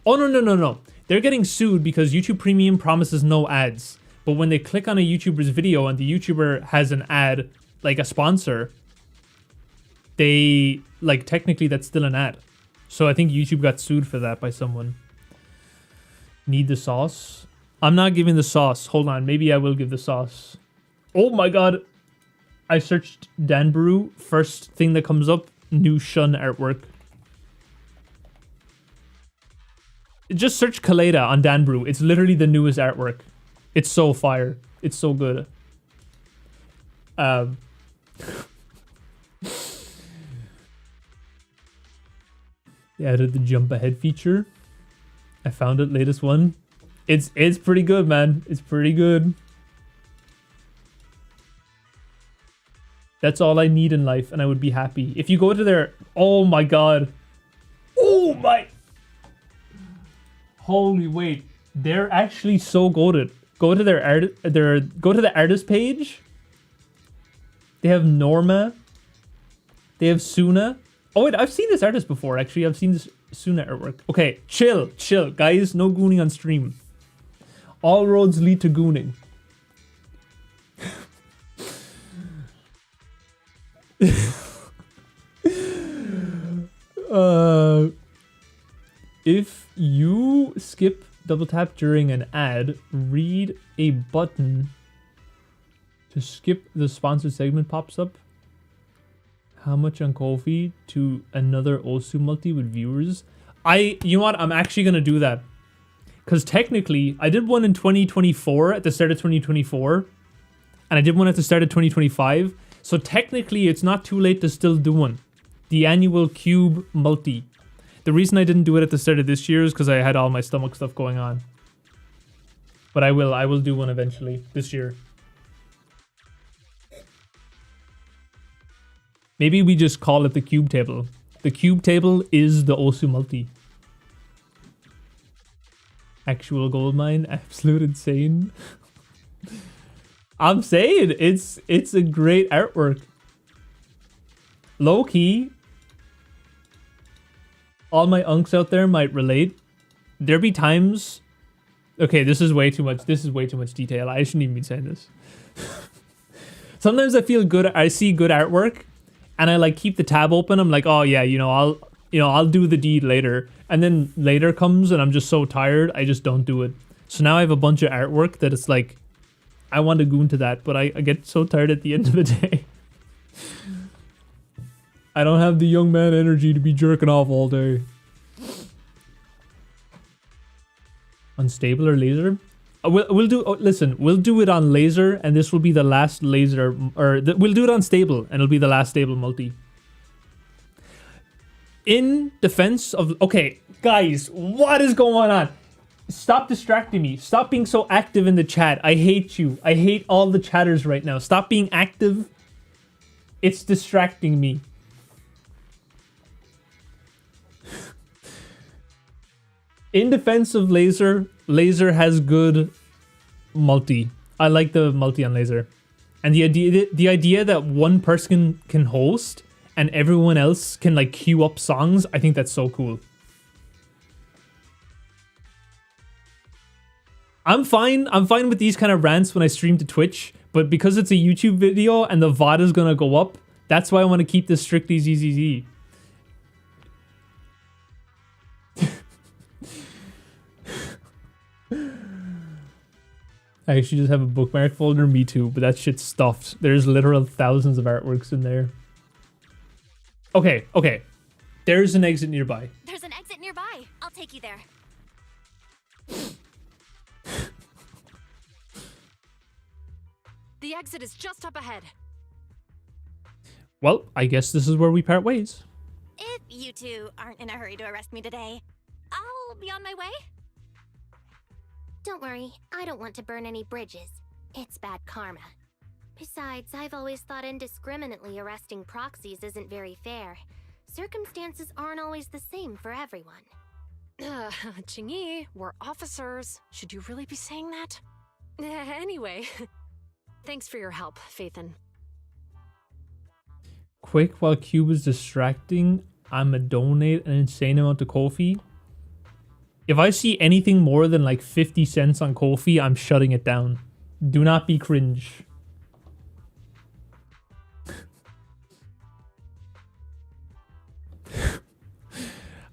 Oh, no. They're getting sued because YouTube Premium promises no ads. But when they click on a YouTuber's video and the YouTuber has an ad, like a sponsor, they, like, technically that's still an ad. So I think YouTube got sued for that by someone. Need the sauce? I'm not giving the sauce. Hold on. Maybe I will give the sauce. Oh my god. I searched Danburu. First thing that comes up, new Shun artwork. Just search Kaleda on Danburu. It's literally the newest artwork. It's so fire. It's so good. They added the jump ahead feature. I found it, latest one. It's pretty good, man. It's pretty good. That's all I need in life, and I would be happy. If you go to their... Oh my god. Oh my... Holy wait. They're actually so goated. Go to go to the artist page. They have Norma. They have Suna. Oh wait, I've seen this artist before, actually. I've seen this Suna artwork. Okay, chill, guys. No gooning on stream. All roads lead to gooning. If you skip double tap during an ad, read a button to skip the sponsored segment pops up. How much on Ko-fi to another Osu multi with viewers? You know what? I'm actually gonna do that. Because technically, I did one in 2024, at the start of 2024. And I did one at the start of 2025. So technically, it's not too late to still do one. The annual Cube multi. The reason I didn't do it at the start of this year is because I had all my stomach stuff going on. But I will do one eventually this year. Maybe we just call it the Cube Table. The Cube Table is the Osu multi. Actual gold mine, absolute insane. I'm saying it's a great artwork. Low key. All my unks out there might relate. There be times... Okay, this is way too much. This is way too much detail. I shouldn't even be saying this. Sometimes I feel good. I see good artwork, and I like keep the tab open. I'm like, oh yeah, I'll do the deed later. And then later comes, and I'm just so tired. I just don't do it. So now I have a bunch of artwork that it's like, I want to goon to that, but I get so tired at the end of the day. I don't have the young man energy to be jerking off all day. Unstable or laser? We'll do. Oh, listen, we'll do it on laser, and this will be the last laser. We'll do it on stable, and it'll be the last stable multi. In defense of... Okay, guys, what is going on? Stop distracting me. Stop being so active in the chat. I hate you. I hate all the chatters right now. Stop being active. It's distracting me. In defense of laser, laser has good multi. I like the multi on laser. And the idea that one person can host and everyone else can like queue up songs, I think that's so cool. I'm fine with these kind of rants when I stream to Twitch, but because it's a YouTube video and the VOD is gonna go up, that's why I want to keep this strictly ZZZ. I actually just have a bookmark folder, me too, but that shit's stuffed. There's literal thousands of artworks in there. Okay. There's an exit nearby. There's an exit nearby. I'll take you there. The exit is just up ahead. Well, I guess this is where we part ways. If you two aren't in a hurry to arrest me today, I'll be on my way. Don't worry, I don't want to burn any bridges. It's bad karma. Besides, I've always thought indiscriminately arresting proxies isn't very fair. Circumstances aren't always the same for everyone. Chingy, we're officers. Should you really be saying that? Anyway, thanks for your help, Faithin. Quick, while Cube is distracting, I'ma donate an insane amount to Ko-fi. If I see anything more than like 50 cents on Ko-fi, I'm shutting it down. Do not be cringe.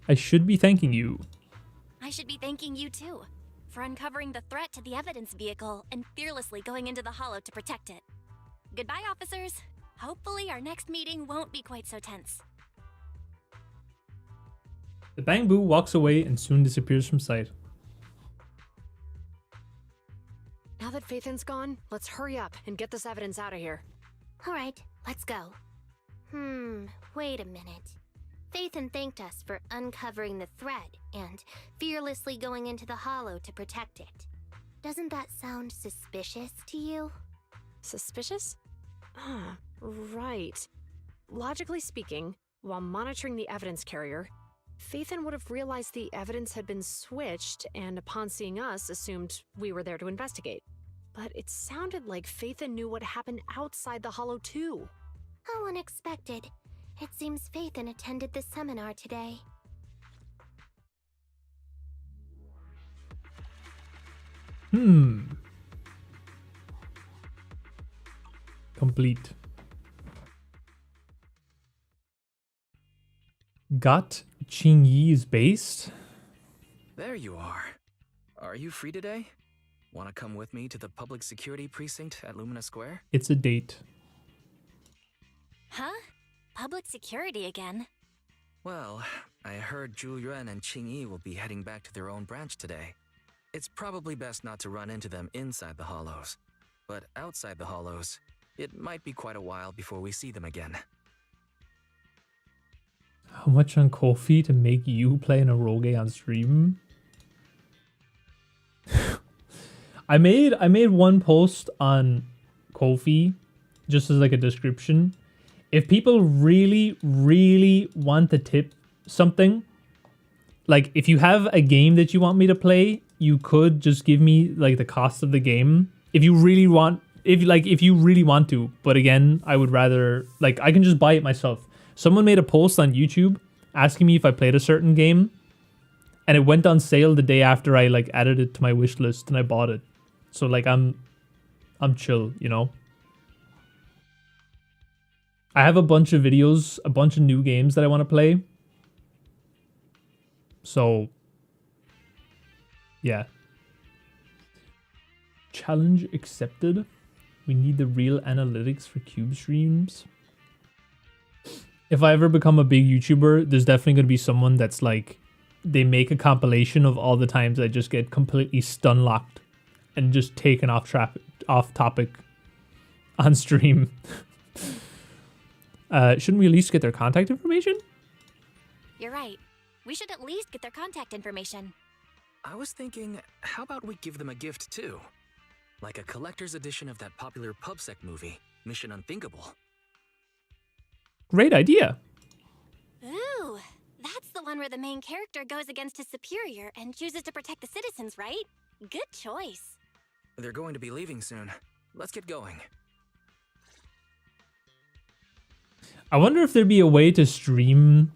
I should be thanking you. I should be thanking you too, for uncovering the threat to the evidence vehicle and fearlessly going into the hollow to protect it. Goodbye, officers. Hopefully our next meeting won't be quite so tense. The Bang Boo walks away and soon disappears from sight. Now that Phaethan's gone, let's hurry up and get this evidence out of here. All right, let's go. Wait a minute. Phaethan thanked us for uncovering the threat and fearlessly going into the hollow to protect it. Doesn't that sound suspicious to you? Suspicious? Ah, right. Logically speaking, while monitoring the evidence carrier, Phaethan would have realized the evidence had been switched and upon seeing us assumed we were there to investigate. But it sounded like Phaethan knew what happened outside the hollow too. How unexpected. It seems Phaethan attended the seminar today. Complete. Got Qingyi's based? There you are. Are you free today? Want to come with me to the public security precinct at Lumina Square? It's a date. Huh? Public security again? Well, I heard Zhu Yuan and Qingyi will be heading back to their own branch today. It's probably best not to run into them inside the hollows. But outside the hollows, it might be quite a while before we see them again. How much on Ko-fi to make you play an eroge on stream? I made one post on Ko-fi just as like a description. If people really, really want to tip something, like if you have a game that you want me to play, you could just give me like the cost of the game. If you really want, if you really want to, but again, I would rather, like, I can just buy it myself. Someone made a post on YouTube asking me if I played a certain game, and it went on sale the day after I like added it to my wish list and I bought it. So like I'm chill, you know. I have a bunch of videos, a bunch of new games that I want to play. So yeah. Challenge accepted. We need the real analytics for cube streams. If I ever become a big YouTuber, there's definitely going to be someone that's like, they make a compilation of all the times I just get completely stun locked and just taken off topic on stream. Shouldn't we at least get their contact information? You're right. We should at least get their contact information. I was thinking, how about we give them a gift too? Like a collector's edition of that popular PubSec movie, Mission Unthinkable. Great idea. Ooh, that's the one where the main character goes against his superior and chooses to protect the citizens, right? Good choice. They're going to be leaving soon. Let's get going. I wonder if there'd be a way to stream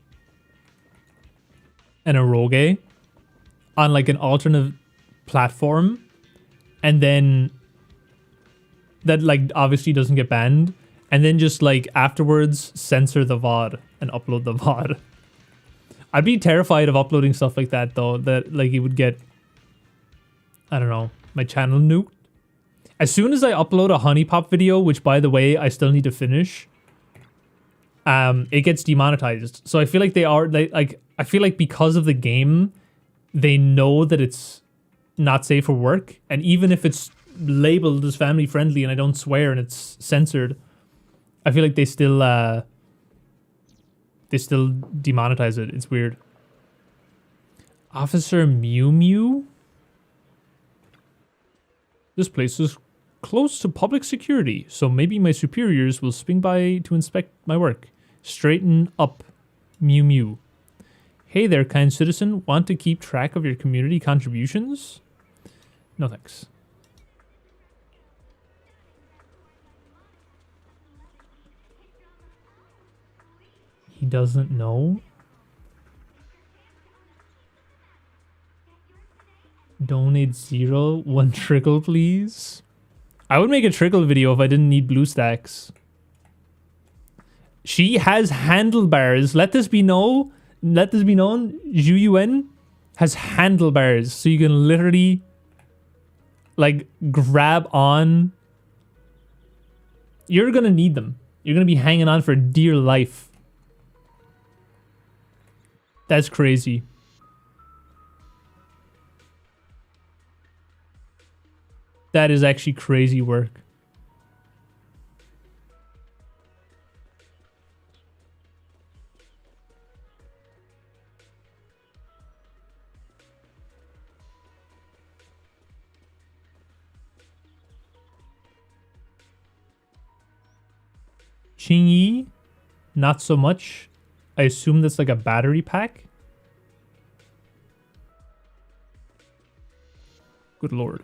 an eroge on like an alternate platform, and then that like obviously doesn't get banned, and then just like afterwards censor the VOD and upload the VOD. I'd be terrified of uploading stuff like that though, that like it would get, I don't know, my channel nuked. As soon as I upload a Honey Pop video, which by the way I still need to finish, it gets demonetized. So I feel like I feel like because of the game, they know that it's not safe for work, and even if it's labeled as family friendly and I don't swear and it's censored, I feel like they still demonetize it. It's weird. Officer Mew Mew? This place is close to public security, so maybe my superiors will swing by to inspect my work. Straighten up, Mew Mew. Hey there, kind citizen. Want to keep track of your community contributions? No thanks. He doesn't know? Donate 0, 1 trickle, please. I would make a trickle video if I didn't need blue stacks. She has handlebars. Let this be known. Zhu Yuan has handlebars, so you can literally like grab on. You're gonna need them. You're gonna be hanging on for dear life. That's crazy. That is actually crazy work. Qingyi, not so much. I assume that's like a battery pack. Good lord.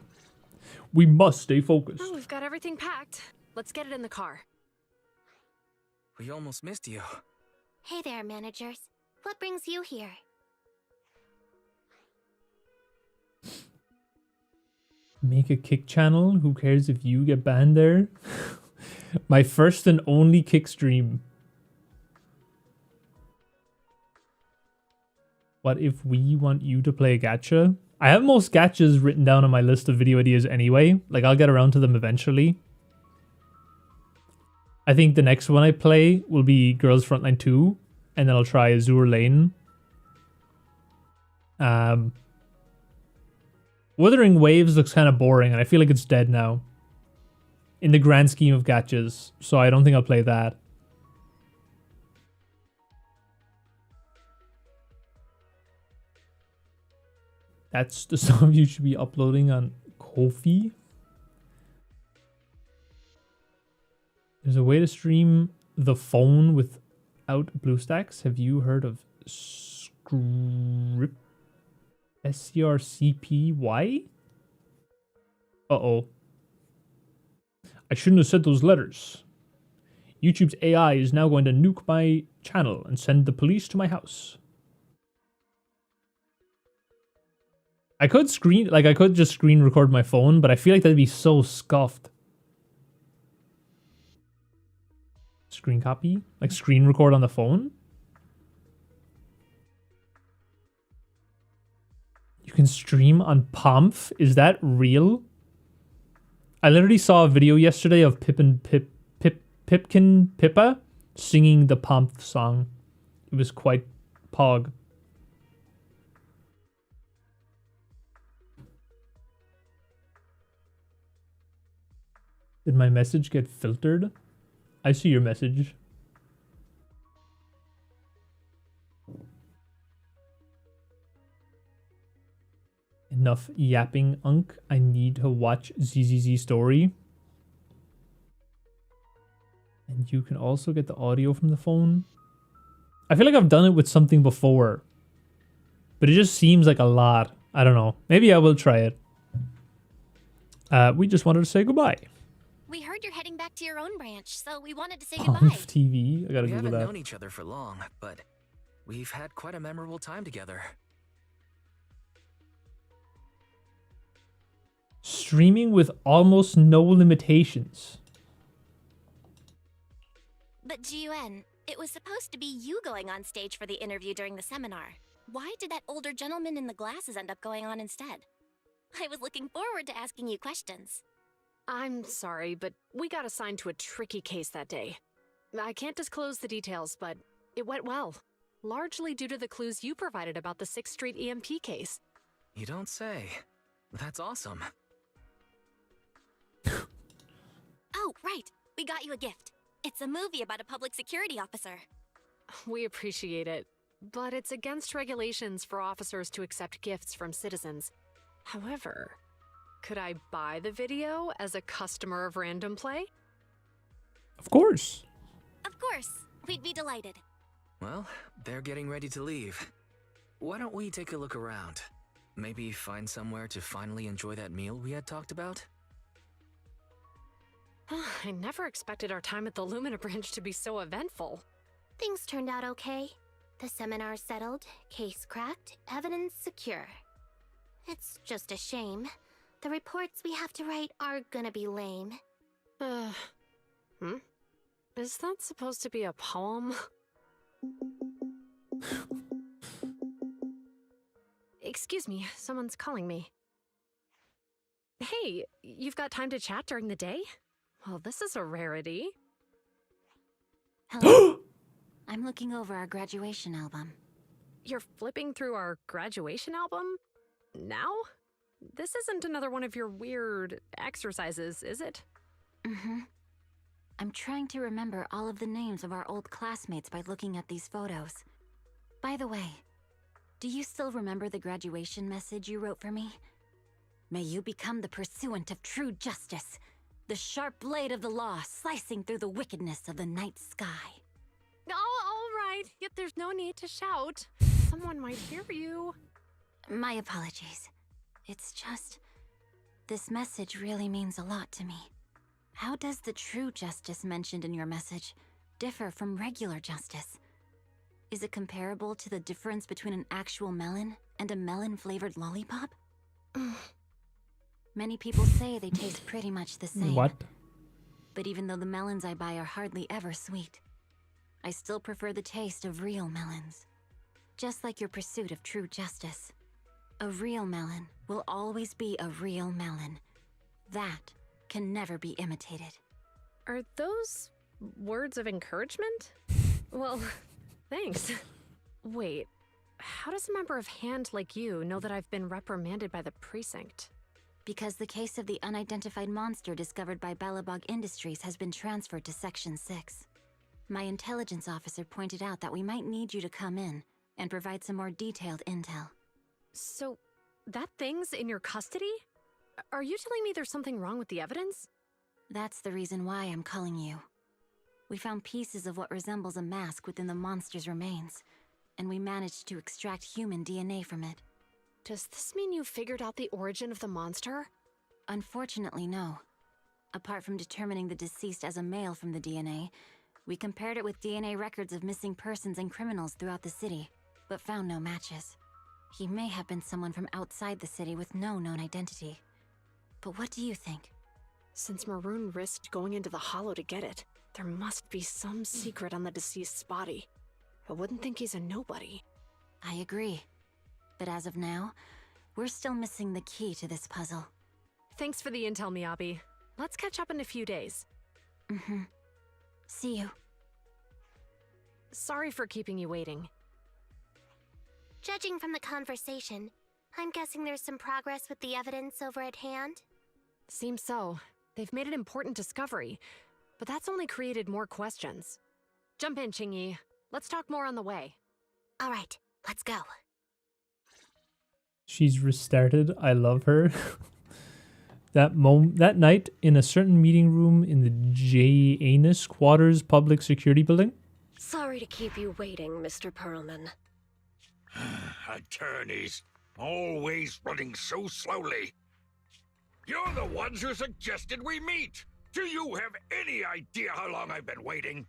We must stay focused. Oh, we've got everything packed. Let's get it in the car. We almost missed you. Hey there, managers. What brings you here? Make a kick channel. Who cares if you get banned there? My first and only kick stream. What if we want you to play a gacha? I have most gachas written down on my list of video ideas anyway. Like, I'll get around to them eventually. I think the next one I play will be Girls Frontline 2. And then I'll try Azure Lane. Wuthering Waves looks kind of boring, and I feel like it's dead now. In the grand scheme of gachas. So I don't think I'll play that. That's the stuff you should be uploading on Ko-fi. There's a way to stream the phone without BlueStacks. Have you heard of Script? SCRCPY? Uh-oh. I shouldn't have said those letters. YouTube's AI is now going to nuke my channel and send the police to my house. I could just screen record my phone, but I feel like that'd be so scuffed. Screen copy? Like screen record on the phone? You can stream on Pomf? Is that real? I literally saw a video yesterday of Pipkin Pippa singing the Pomf song. It was quite pog. Did my message get filtered? I see your message. Enough yapping, Unk. I need to watch ZZZ story. And you can also get the audio from the phone. I feel like I've done it with something before. But it just seems like a lot. I don't know. Maybe I will try it. We just wanted to say goodbye. We heard you're heading back to your own branch, so we wanted to say Pomf goodbye. TV. I gotta We Google haven't that. known each other for long, but we've had quite a memorable time together. Streaming with almost no limitations. But Jiuen, it was supposed to be you going on stage for the interview during the seminar. Why did that older gentleman in the glasses end up going on instead? I was looking forward to asking you questions. I'm sorry, but we got assigned to a tricky case that day. I can't disclose the details, but it went well. Largely due to the clues you provided about the 6th Street EMP case. You don't say. That's awesome. Oh, right. We got you a gift. It's a movie about a public security officer. We appreciate it, but it's against regulations for officers to accept gifts from citizens. However, could I buy the video as a customer of Random Play? Of course. Of course. We'd be delighted. Well, they're getting ready to leave. Why don't we take a look around? Maybe find somewhere to finally enjoy that meal we had talked about? I never expected our time at the Lumina branch to be so eventful. Things turned out okay. The seminar settled, case cracked, evidence secure. It's just a shame. The reports we have to write are gonna be lame. Is that supposed to be a poem? Excuse me, someone's calling me. Hey, you've got time to chat during the day? Well, this is a rarity. Hello. I'm looking over our graduation album. You're flipping through our graduation album? Now? This isn't another one of your weird exercises, is it? Mm-hmm. I'm trying to remember all of the names of our old classmates by looking at these photos. By the way, do you still remember the graduation message you wrote for me? May you become the pursuant of true justice, the sharp blade of the law slicing through the wickedness of the night sky. Oh, all right. Yet there's no need to shout. Someone might hear you. My apologies. It's just, this message really means a lot to me. How does the true justice mentioned in your message differ from regular justice? Is it comparable to the difference between an actual melon and a melon-flavored lollipop? Many people say they taste pretty much the same. What? But even though the melons I buy are hardly ever sweet, I still prefer the taste of real melons. Just like your pursuit of true justice. A real melon will always be a real melon. That can never be imitated. Are those words of encouragement? Well, thanks. Wait, how does a member of Hand like you know that I've been reprimanded by the precinct? Because the case of the unidentified monster discovered by Belobog Industries has been transferred to Section 6. My intelligence officer pointed out that we might need you to come in and provide some more detailed intel. So, that thing's in your custody? Are you telling me there's something wrong with the evidence? That's the reason why I'm calling you. We found pieces of what resembles a mask within the monster's remains, and we managed to extract human DNA from it. Does this mean you figured out the origin of the monster? Unfortunately, no. Apart from determining the deceased as a male from the DNA, we compared it with DNA records of missing persons and criminals throughout the city, but found no matches. He may have been someone from outside the city with no known identity. But what do you think? Since Maroon risked going into the Hollow to get it, there must be some secret on the deceased's body. I wouldn't think he's a nobody. I agree. But as of now, we're still missing the key to this puzzle. Thanks for the intel, Miyabi. Let's catch up in a few days. Mm-hmm. See you. Sorry for keeping you waiting. Judging from the conversation, I'm guessing there's some progress with the evidence over at Hand? Seems so. They've made an important discovery, but that's only created more questions. Jump in, Qingyi. Let's talk more on the way. All right, let's go. She's restarted. I love her. That night in a certain meeting room in the J. Anus Quarters Public Security Building. Sorry to keep you waiting, Mr. Perlman. Attorneys, always running so slowly. You're the ones who suggested we meet. Do you have any idea how long I've been waiting?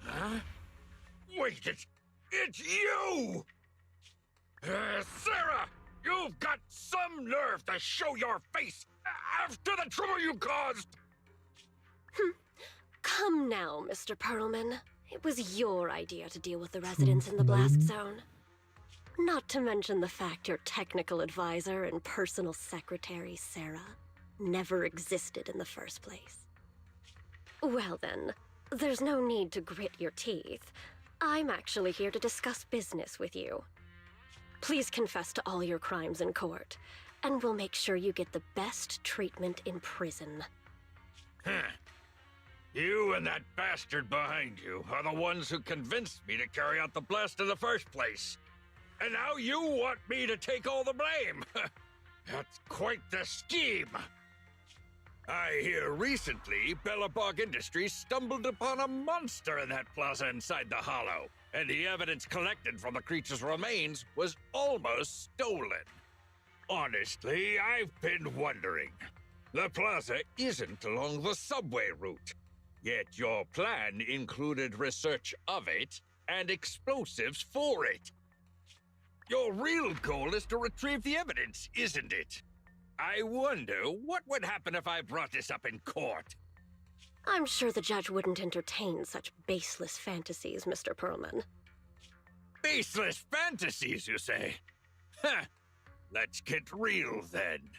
Huh? Wait, it's you! Sarah! You've got some nerve to show your face after the trouble you caused! Come now, Mr. Perlman. It was your idea to deal with the residents in the blast zone. Not to mention the fact your technical advisor and personal secretary, Sarah, never existed in the first place. Well then, there's no need to grit your teeth. I'm actually here to discuss business with you. Please confess to all your crimes in court, and we'll make sure you get the best treatment in prison. You and that bastard behind you are the ones who convinced me to carry out the blast in the first place. And now you want me to take all the blame. That's quite the scheme. I hear recently Belobog Industries stumbled upon a monster in that plaza inside the Hollow, and the evidence collected from the creature's remains was almost stolen. Honestly, I've been wondering. The plaza isn't along the subway route, yet your plan included research of it and explosives for it. Your real goal is to retrieve the evidence, isn't it? I wonder what would happen if I brought this up in court. I'm sure the judge wouldn't entertain such baseless fantasies, Mr. Perlman. Baseless fantasies, you say? Huh. Let's get real then.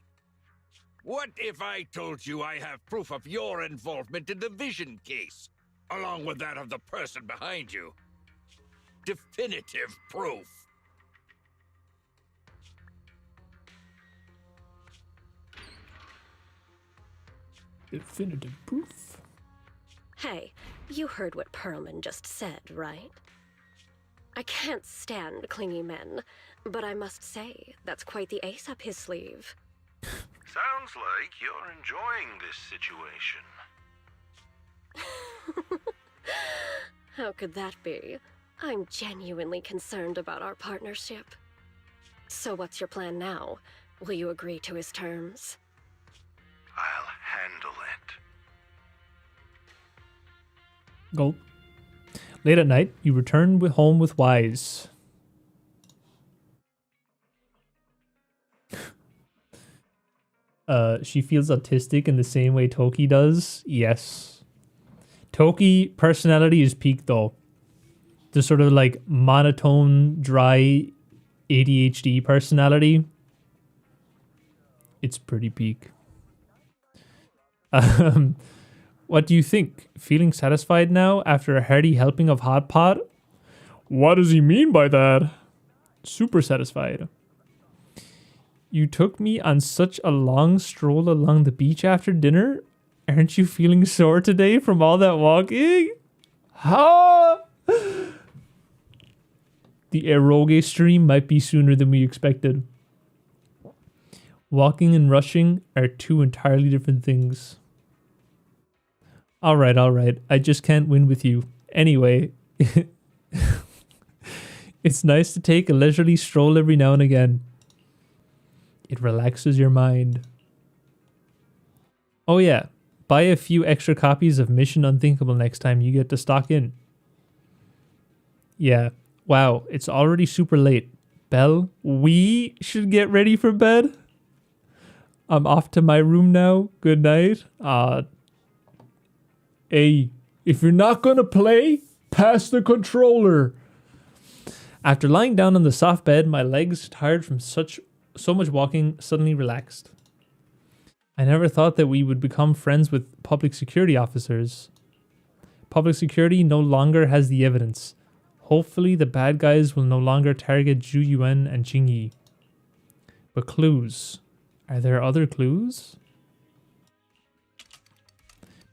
What if I told you I have proof of your involvement in the Vision case, along with that of the person behind you? Definitive proof. Definitive proof. Hey, you heard what Perlman just said, right? I can't stand clingy men, but I must say, that's quite the ace up his sleeve. Sounds like you're enjoying this situation. How could that be? I'm genuinely concerned about our partnership. So what's your plan now? Will you agree to his terms? I'll handle it. Gulp. Late at night, you return home with Wise. She feels autistic in the same way Toki does. Yes. Toki personality is peak though. The sort of like monotone, dry ADHD personality. It's pretty peak. What do you think? Feeling satisfied now after a hearty helping of hot pot? What does he mean by that? Super satisfied. You took me on such a long stroll along the beach after dinner. Aren't you feeling sore today from all that walking? Huh? The eroge stream might be sooner than we expected. Walking and rushing are two entirely different things. All right. I just can't win with you. Anyway, it's nice to take a leisurely stroll every now and again. It relaxes your mind. Oh yeah, buy a few extra copies of Mission Unthinkable next time you get to stock in. Yeah, wow, it's already super late. Belle, we should get ready for bed. I'm off to my room now. Good night. Hey, if you're not gonna play, pass the controller. After lying down on the soft bed, my legs, tired from so much walking, suddenly relaxed. I never thought that we would become friends with public security officers. Public security no longer has the evidence. Hopefully the bad guys will no longer target Zhu Yuan and Qing Yi. But clues. Are there other clues?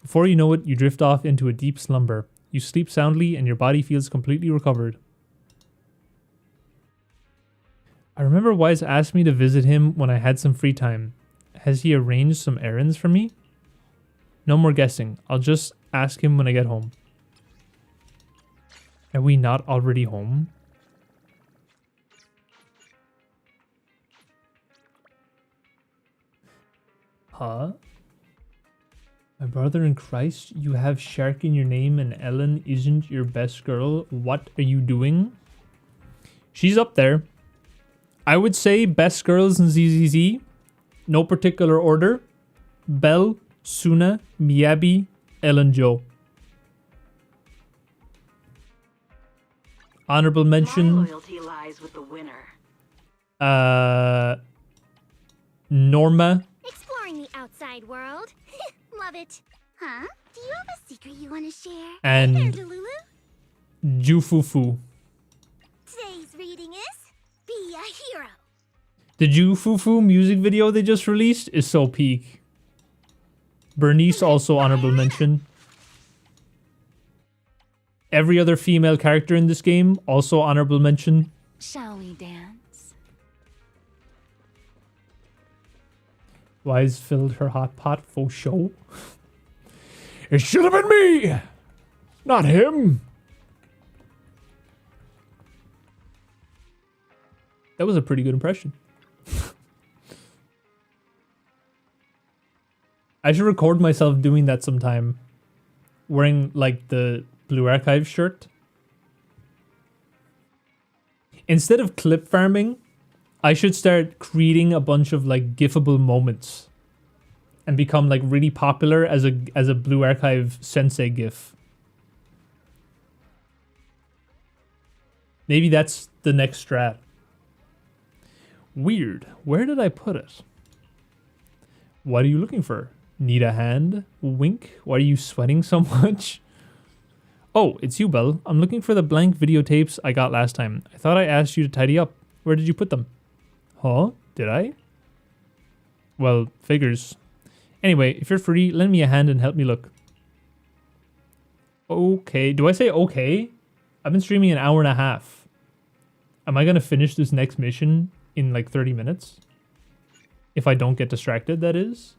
Before you know it, you drift off into a deep slumber. You sleep soundly and your body feels completely recovered. I remember Wise asked me to visit him when I had some free time. Has he arranged some errands for me? No more guessing. I'll just ask him when I get home. Are we not already home? Huh? My brother in Christ, you have Shark in your name and Ellen isn't your best girl. What are you doing? She's up there. I would say best girls in ZZZ. No particular order. Belle, Suna, Miyabi, Ellen Jo. Honorable mention. My loyalty lies with the winner. Norma. Exploring the outside world. Love it. Huh? Do you have a secret you want to share? And Hey there, Delulu. Jufufu. Today's reading is Be a Hero. The Jufufu music video they just released is so peak. Bernice also honorable mention. Every other female character in this game also honorable mention. Shall we dance? Wise filled her hot pot for show. It should have been me, not him. That was a pretty good impression. I should record myself doing that sometime. Wearing like the Blue Archive shirt. Instead of clip farming, I should start creating a bunch of like gifable moments and become like really popular as a Blue Archive sensei gif. Maybe that's the next strat. Weird. Where did I put it? What are you looking for? Need a hand? Wink. Why are you sweating so much? Oh, it's you, Belle. I'm looking for the blank videotapes I got last time. I thought I asked you to tidy up. Where did you put them? Huh? Did I? Well, figures. Anyway, if you're free, lend me a hand and help me look. Okay. Do I say okay? I've been streaming an hour and a half. Am I gonna finish this next mission in like 30 minutes? If I don't get distracted, that is.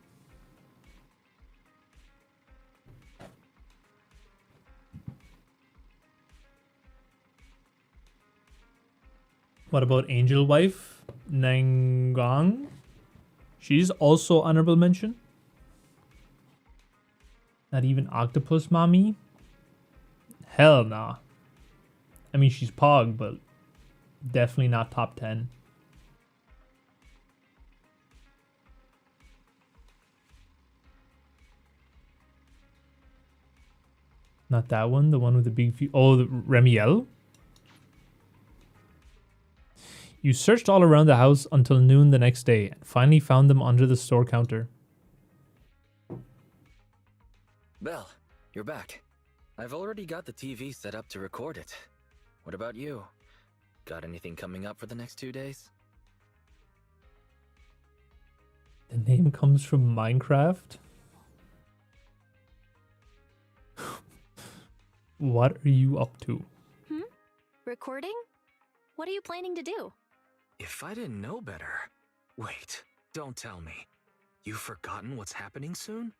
What about Angel Wife? Nangang? She's also honorable mention. Not even Octopus Mommy? Hell nah. I mean, she's Pog, but definitely not top 10. Not that one, the one with the big feet. Oh, the Remiel? You searched all around the house until noon the next day and finally found them under the store counter. Belle, you're back. I've already got the TV set up to record it. What about you? Got anything coming up for the next 2 days? The name comes from Minecraft? What are you up to? Recording? What are you planning to do? If I didn't know better... Wait, don't tell me. You've forgotten what's happening soon?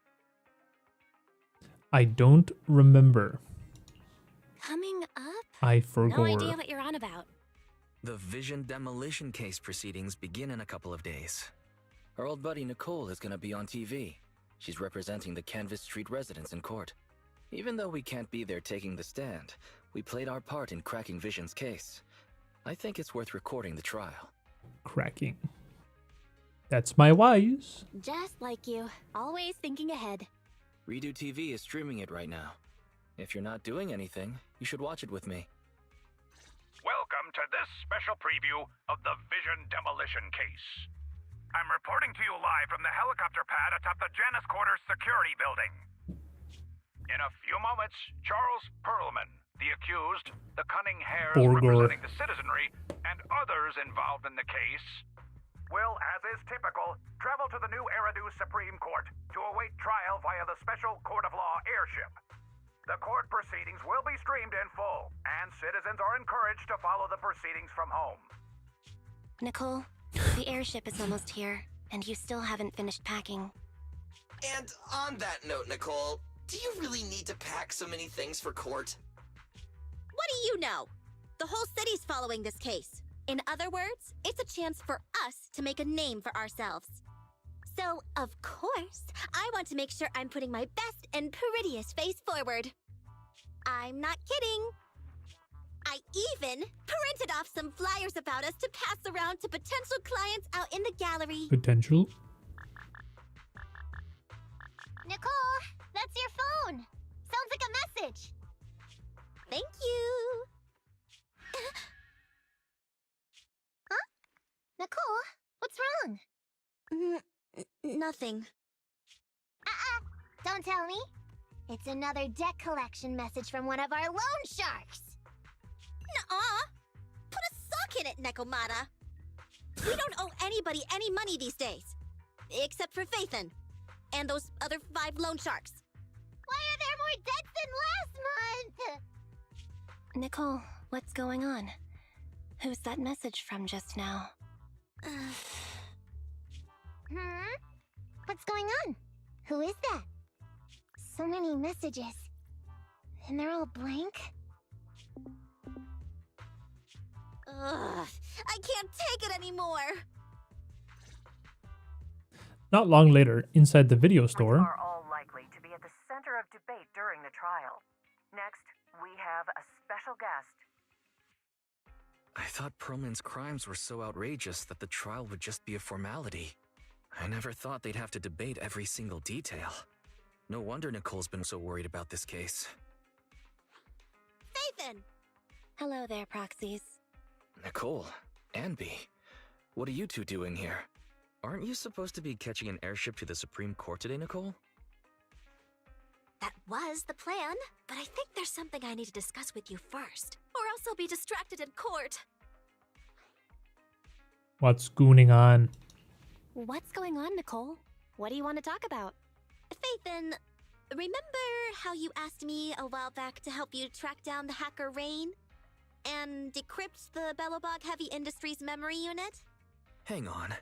I don't remember. Coming up? I forgot. No idea what you're on about. The Vision demolition case proceedings begin in a couple of days. Our old buddy Nicole is gonna be on TV. She's representing the Canvas Street residents in court. Even though we can't be there taking the stand, we played our part in cracking Vision's case. I think it's worth recording the trial. Cracking. That's my wise. Just like you, always thinking ahead. Redo TV is streaming it right now. If you're not doing anything, you should watch it with me. Welcome to this special preview of the Vision demolition case. I'm reporting to you live from the helicopter pad atop the Janus Quarters security building. In a few moments, Charles Perlman, the accused, the cunning hares representing the citizenry, and others involved in the case, will, as is typical, travel to the new Eridu Supreme Court to await trial via the Special Court of Law airship. The court proceedings will be streamed in full, and citizens are encouraged to follow the proceedings from home. Nicole, the airship is almost here, and you still haven't finished packing. And on that note, Nicole, do you really need to pack so many things for court? What do you know? The whole city's following this case. In other words, it's a chance for us to make a name for ourselves. So, of course, I want to make sure I'm putting my best and prettiest face forward. I'm not kidding. I even printed off some flyers about us to pass around to potential clients out in the gallery. Potential? Nicole, that's your phone. Sounds like a message. Thank you. Huh? Nicole, what's wrong? Nothing. Don't tell me. It's another deck collection message from one of our loan sharks. Nuh-uh. Put a sock in it, Nekomata. We don't owe anybody any money these days. Except for Phaethon. And those other 5 loan sharks. Why are there more debts than last month? Nicole, what's going on? Who's that message from just now? What's going on? Who is that? So many messages. And they're all blank? Ugh, I can't take it anymore. Not long later, inside the video store... are all likely to be at the center of debate during the trial. Next, we have a special guest. I thought Perlman's crimes were so outrageous that the trial would just be a formality. I never thought they'd have to debate every single detail. No wonder Nicole's been so worried about this case. Fathan! Hello there, proxies. Nicole, Anby, what are you two doing here? Aren't you supposed to be catching an airship to the Supreme Court today, Nicole? That was the plan, but I think there's something I need to discuss with you first, or else I'll be distracted in court. What's gooning on? What's going on, Nicole? What do you want to talk about? Fathan, remember how you asked me a while back to help you track down the hacker Rain? And decrypt the Belobog Heavy Industries memory unit? Hang on.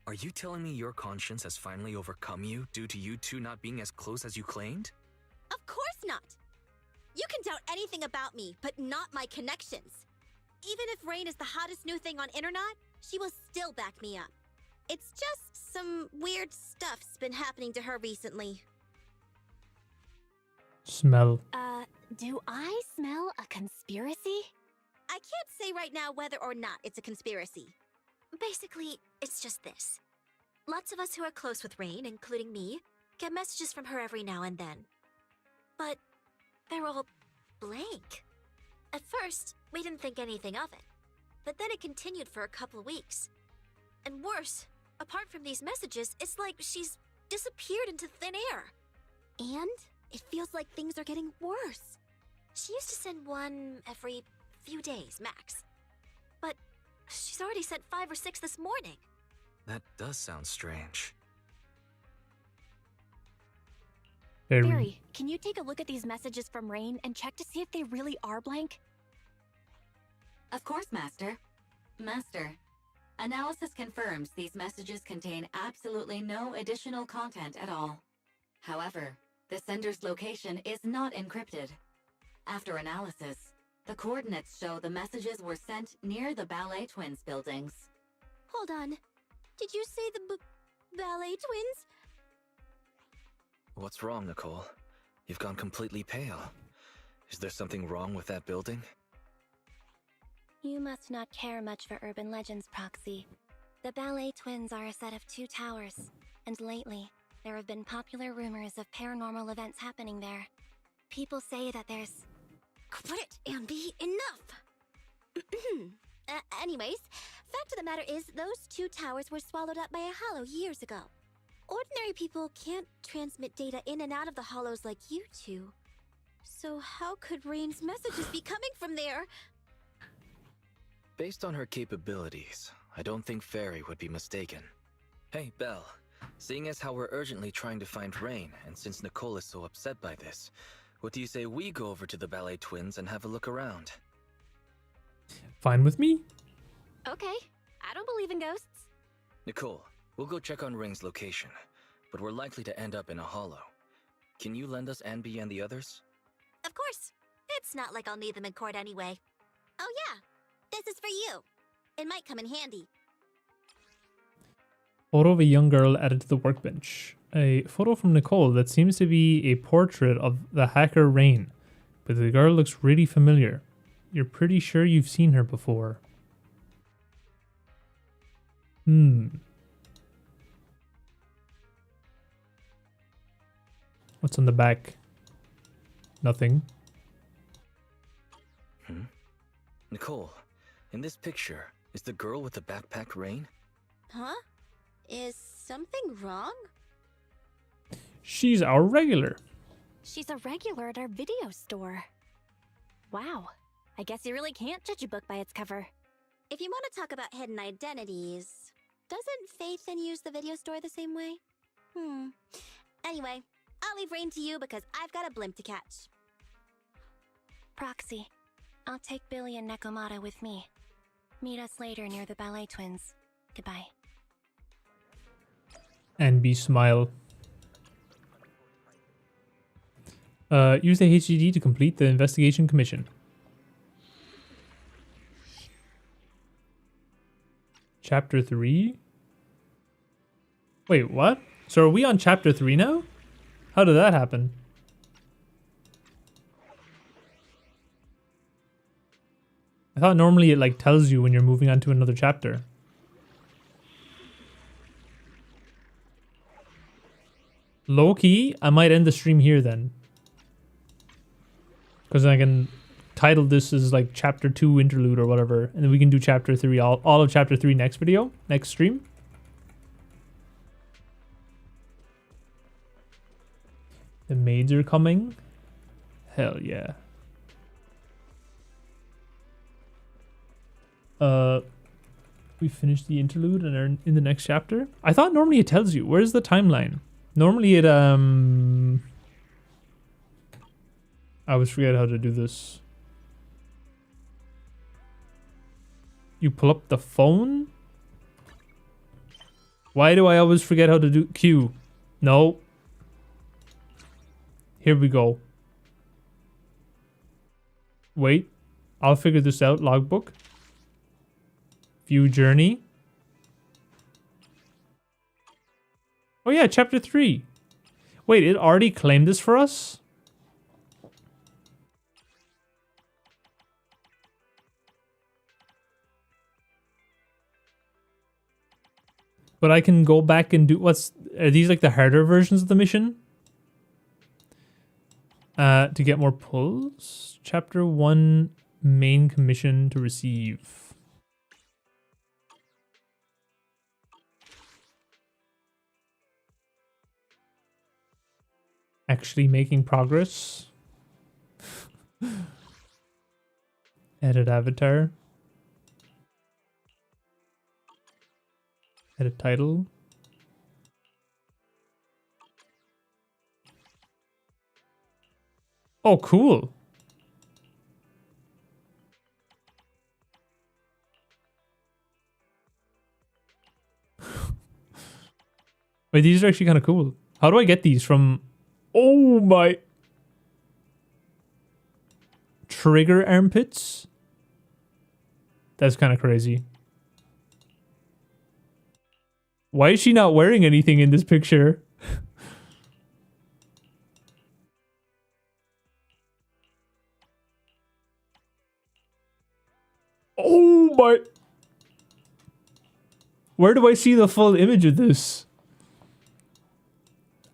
Are you telling me your conscience has finally overcome you due to you two not being as close as you claimed? Of course not! You can doubt anything about me, but not my connections. Even if Rain is the hottest new thing on internet, she will still back me up. It's just some weird stuff's been happening to her recently. Smell. Do I smell a conspiracy? I can't say right now whether or not it's a conspiracy. Basically, it's just this. Lots of us who are close with Rain, including me, get messages from her every now and then. But they're all blank. At first, we didn't think anything of it. But then it continued for a couple weeks. And worse, apart from these messages, it's like she's disappeared into thin air. And it feels like things are getting worse. She used to send one every few days, max. But she's already sent 5 or 6 this morning. That does sound strange. Barry, can you take a look at these messages from Rain and check to see if they really are blank? Of course, Master. Master, analysis confirms these messages contain absolutely no additional content at all. However, the sender's location is not encrypted. After analysis, the coordinates show the messages were sent near the Ballet Twins buildings. Hold on. Did you say the Ballet Twins? What's wrong, Nicole? You've gone completely pale. Is there something wrong with that building? You must not care much for urban legends, Proxy. The Ballet Twins are a set of 2 towers, and lately, there have been popular rumors of paranormal events happening there. People say that there's... Quit, Anby, enough! Anyways, fact of the matter is, those 2 towers were swallowed up by a hollow years ago. Ordinary people can't transmit data in and out of the hollows like you two. So how could Rain's messages be coming from there? Based on her capabilities, I don't think Fairy would be mistaken. Hey, Belle, seeing as how we're urgently trying to find Rain, and since Nicole is so upset by this, what do you say we go over to the Ballet Twins and have a look around? Fine with me? Okay, I don't believe in ghosts. Nicole, we'll go check on Rain's location, but we're likely to end up in a hollow. Can you lend us Anby and the others? Of course. It's not like I'll need them in court anyway. Oh yeah, this is for you. It might come in handy. Photo of a young girl added to the workbench. A photo from Nicole that seems to be a portrait of the hacker Rain, but the girl looks really familiar. You're pretty sure you've seen her before. What's on the back? Nothing. Nicole, in this picture, is the girl with the backpack Rain? Huh? Is something wrong? She's our regular. She's a regular at our video store. Wow, I guess you really can't judge a book by its cover. If you want to talk about hidden identities, doesn't Fathan use the video store the same way? Anyway, I'll leave Rain to you because I've got a blimp to catch. Proxy, I'll take Billy and Nekomata with me. Meet us later near the Ballet Twins. Goodbye. Anby smile. Use the HDD to complete the investigation commission. Chapter 3? Wait, what? So are we on chapter 3 now? How did that happen? I thought normally it like tells you when you're moving on to another chapter. Low key, I might end the stream here then. Because I can title this as like chapter 2 interlude or whatever. And then we can do chapter 3, all of chapter 3 next video, next stream. The maids are coming. Hell yeah. We finished the interlude and are in the next chapter. I thought normally it tells you. Where's the timeline? Normally it I always forget how to do this. You pull up the phone? Why do I always forget how to do Q? No. Here we go. Wait. I'll figure this out. Logbook. View journey. Oh yeah, chapter 3. Wait, it already claimed this for us? But I can go back and do are these like the harder versions of the mission? To get more pulls. Chapter 1 main commission to receive. Actually making progress. Edit avatar. Edit title. Oh, cool. Wait, these are actually kind of cool. How do I get these from... Oh my... Trigger armpits? That's kind of crazy. Why is she not wearing anything in this picture? Oh my... Where do I see the full image of this?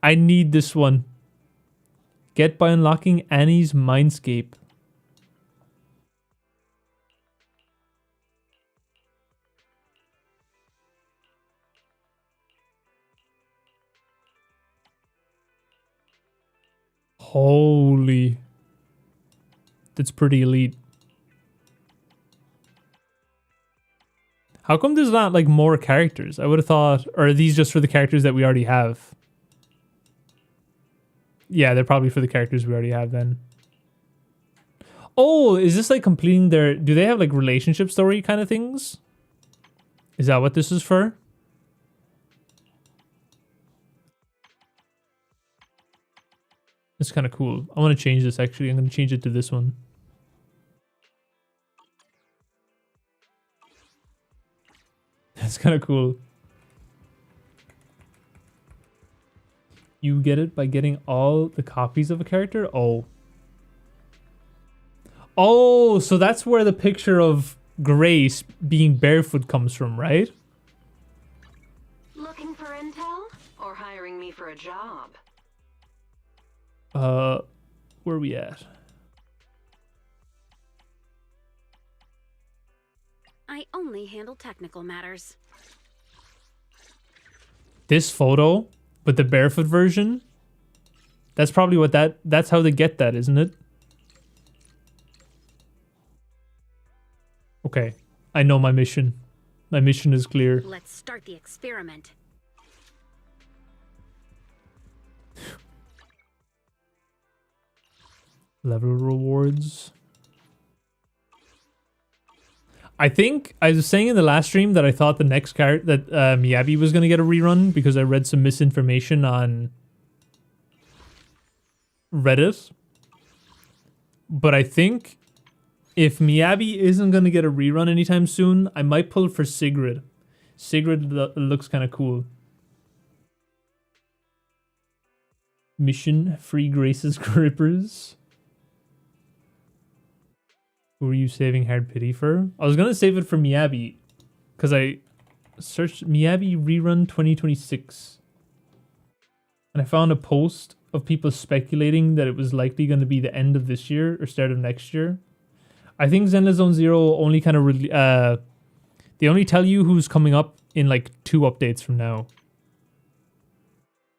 I need this one. Get by unlocking Annie's Mindscape. Holy. That's pretty elite. How come there's not like more characters? I would have thought, or are these just for the characters that we already have? Yeah, they're probably for the characters we already have then. Oh, is this like completing their... Do they have like relationship story kind of things? Is that what this is for? It's kind of cool. I want to change this actually. I'm going to change it to this one. That's kind of cool. You get it by getting all the copies of a character? Oh. Oh, so that's where the picture of Grace being barefoot comes from, right? Looking for intel? Or hiring me for a job? Where are we at? I only handle technical matters. This photo, but the barefoot version? That's probably what that's how they get that, isn't it? Okay, I know my mission. My mission is clear. Let's start the experiment. Level rewards. I think I was saying in the last stream that I thought the next character that Miyabi was going to get a rerun because I read some misinformation on Reddit. But I think if Miyabi isn't going to get a rerun anytime soon, I might pull for Sigrid. Sigrid looks kind of cool. Mission: Free Grace's Grippers. Who are you saving hard pity for? I was gonna save it for Miyabi, because I searched Miyabi rerun 2026, and I found a post of people speculating that it was likely going to be the end of this year or start of next year. I think Zenless Zone Zero only kind of they only tell you who's coming up in like 2 updates from now.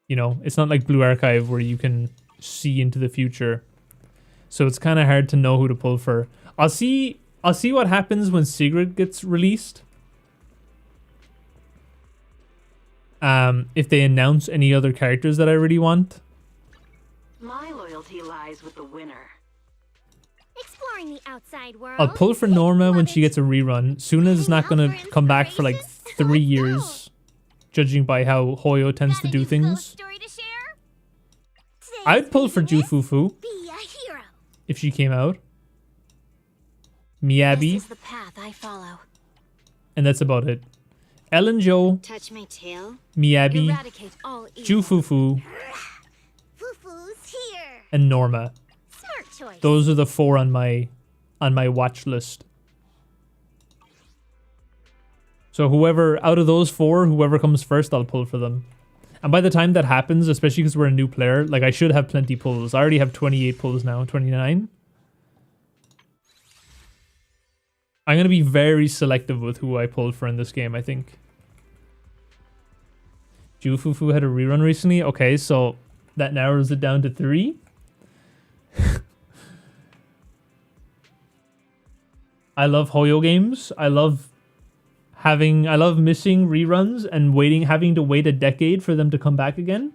You know, it's not like Blue Archive where you can see into the future. So it's kind of hard to know who to pull for. I'll see what happens when Sigrid gets released. If they announce any other characters that I really want. My loyalty lies with the winner. Exploring the outside world. I'll pull for Norma when she gets a rerun. Suna's not going to come back for like 3 years, judging by how Hoyo tends to do things. I'd pull for Jufufu if she came out. Miyabi. This is the path I follow. And that's about it. Ellen Jo, Touch my tail. Miyabi, Eradicate all evil. Jufufu, Fufu's here. and Norma. Smart choice. Those are the 4 on my watch list. So whoever out of those 4, whoever comes first, I'll pull for them. And by the time that happens, especially because we're a new player, like I should have plenty pulls. I already have 28 pulls now, 29. I'm going to be very selective with who I pull for in this game, I think. Jufufu had a rerun recently. Okay, so that narrows it down to 3. I love Hoyo games. I love missing reruns and having to wait a decade for them to come back again.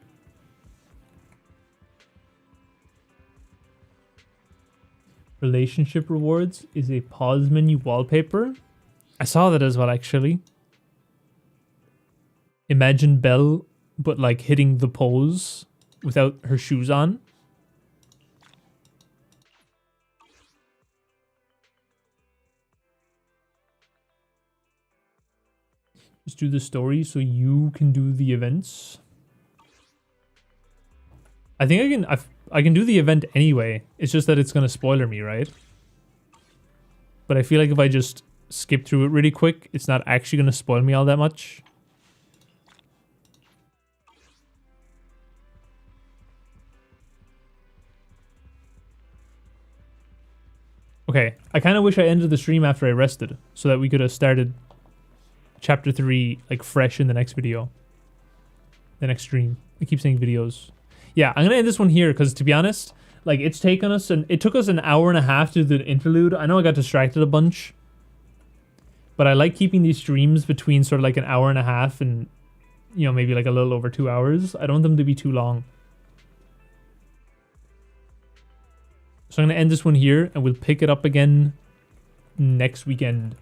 Relationship rewards is a pause menu wallpaper. I saw that as well, actually. Imagine Belle, but like hitting the pose without her shoes on. Just do the story so you can do the events. I think I can do the event anyway. It's just that it's going to spoiler me, right? But I feel like if I just skip through it really quick, it's not actually going to spoil me all that much. Okay, I kind of wish I ended the stream after I rested so that we could have started chapter 3 like fresh in the next video. The next stream. I keep saying videos. Yeah, I'm gonna end this one here because, to be honest, like it took us an hour and a half to do the interlude. I know I got distracted a bunch, but I like keeping these streams between sort of like an hour and a half and, you know, maybe like a little over 2 hours. I don't want them to be too long. So I'm gonna end this one here and we'll pick it up again next weekend.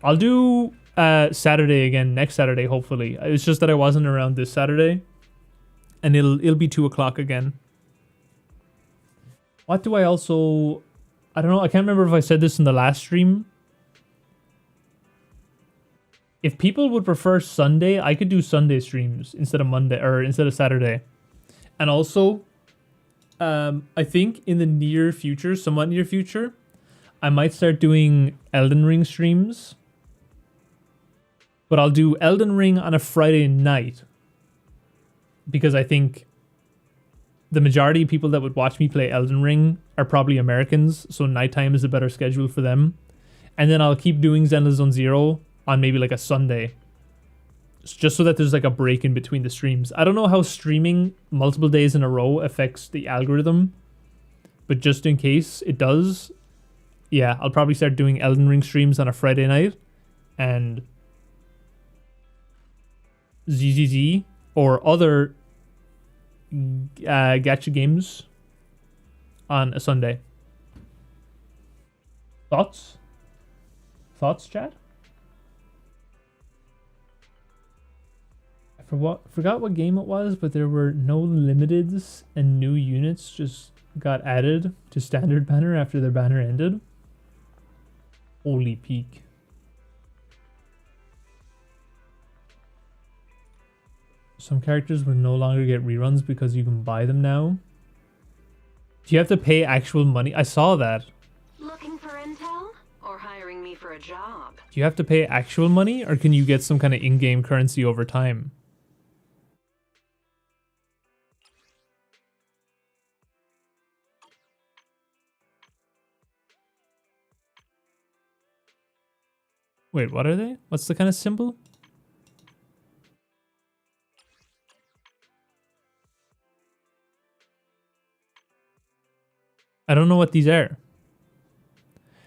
I'll do Saturday again next Saturday, hopefully. It's just that I wasn't around this Saturday. And it'll be 2 o'clock again. What do I also... I don't know. I can't remember if I said this in the last stream. If people would prefer Sunday, I could do Sunday streams instead of Monday or instead of Saturday. And also, I think in the near future, somewhat near future, I might start doing Elden Ring streams. But I'll do Elden Ring on a Friday night. Because I think the majority of people that would watch me play Elden Ring are probably Americans, so nighttime is a better schedule for them. And then I'll keep doing Zenless Zone Zero on maybe like a Sunday. Just so that there's like a break in between the streams. I don't know how streaming multiple days in a row affects the algorithm. But just in case it does, yeah, I'll probably start doing Elden Ring streams on a Friday night. And ZZZ or other gacha games on a Sunday. Thoughts? Thoughts, chat? I forgot what game it was, but there were no limiteds and new units just got added to standard banner after their banner ended. Holy peak. Some characters will no longer get reruns because you can buy them now. Do you have to pay actual money? I saw that. Looking for intel? for a job. Do you have to pay actual money, or can you get some kind of in-game currency over time? Wait, what are they? What's the kind of symbol? I don't know what these are.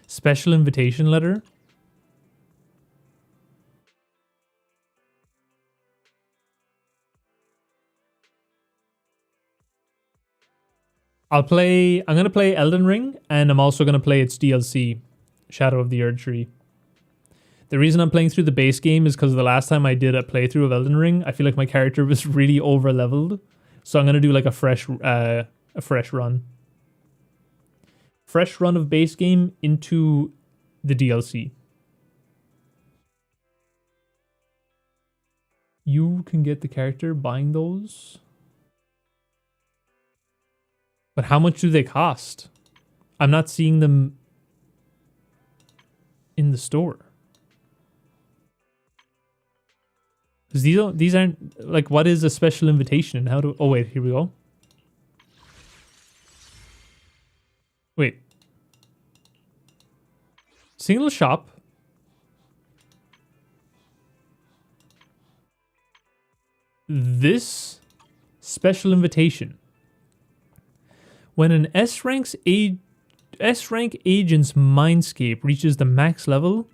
Special invitation letter? I'm gonna play Elden Ring, and I'm also gonna play its DLC, Shadow of the Erdtree. The reason I'm playing through the base game is because the last time I did a playthrough of Elden Ring, I feel like my character was really over leveled. So I'm gonna do like a fresh run. Fresh run of base game into the DLC. You can get the character buying those. But how much do they cost? I'm not seeing them in the store. Because these aren't, like, what is a special invitation and how do... Oh, wait, here we go. Wait. Single shop. This special invitation. When an S-rank agent's mindscape reaches the max level.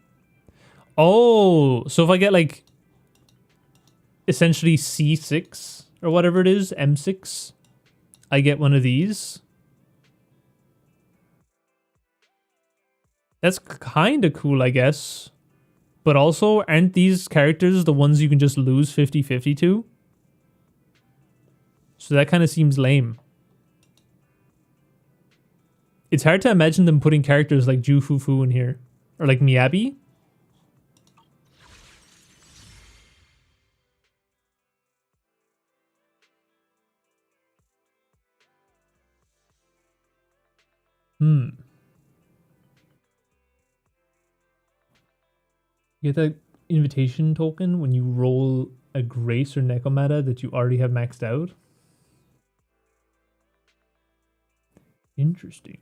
Oh, so if I get like essentially C6 or whatever it is, M6, I get one of these. That's kind of cool, I guess. But also, aren't these characters the ones you can just lose 50-50 to? So that kind of seems lame. It's hard to imagine them putting characters like Ju Fufu in here. Or like Miyabi. You get that invitation token when you roll a Grace or Nekomata that you already have maxed out. Interesting.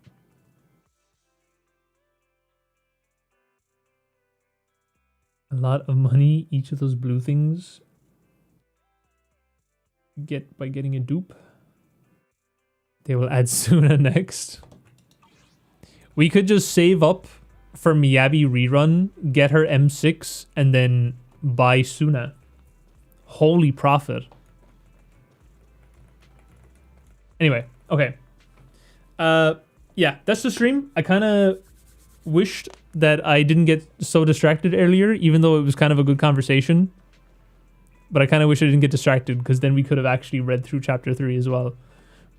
A lot of money each of those blue things get by getting a dupe. They will add Suna next. We could just save up for Miyabi rerun, get her M6, and then buy Suna. Holy profit. Anyway, okay. Yeah, that's the stream. I kind of wished that I didn't get so distracted earlier, even though it was kind of a good conversation. But I kind of wish I didn't get distracted, because then we could have actually read through chapter 3 as well.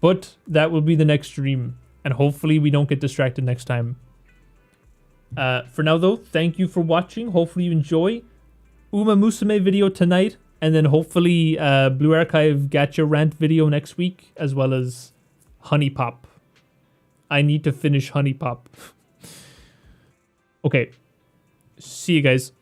But that will be the next stream, and hopefully we don't get distracted next time. For now though, thank you for watching. Hopefully you enjoy Uma Musume video tonight, and then hopefully Blue Archive Gacha rant video next week, as well as Honey Pop. I need to finish Honey Pop. Okay, see you guys.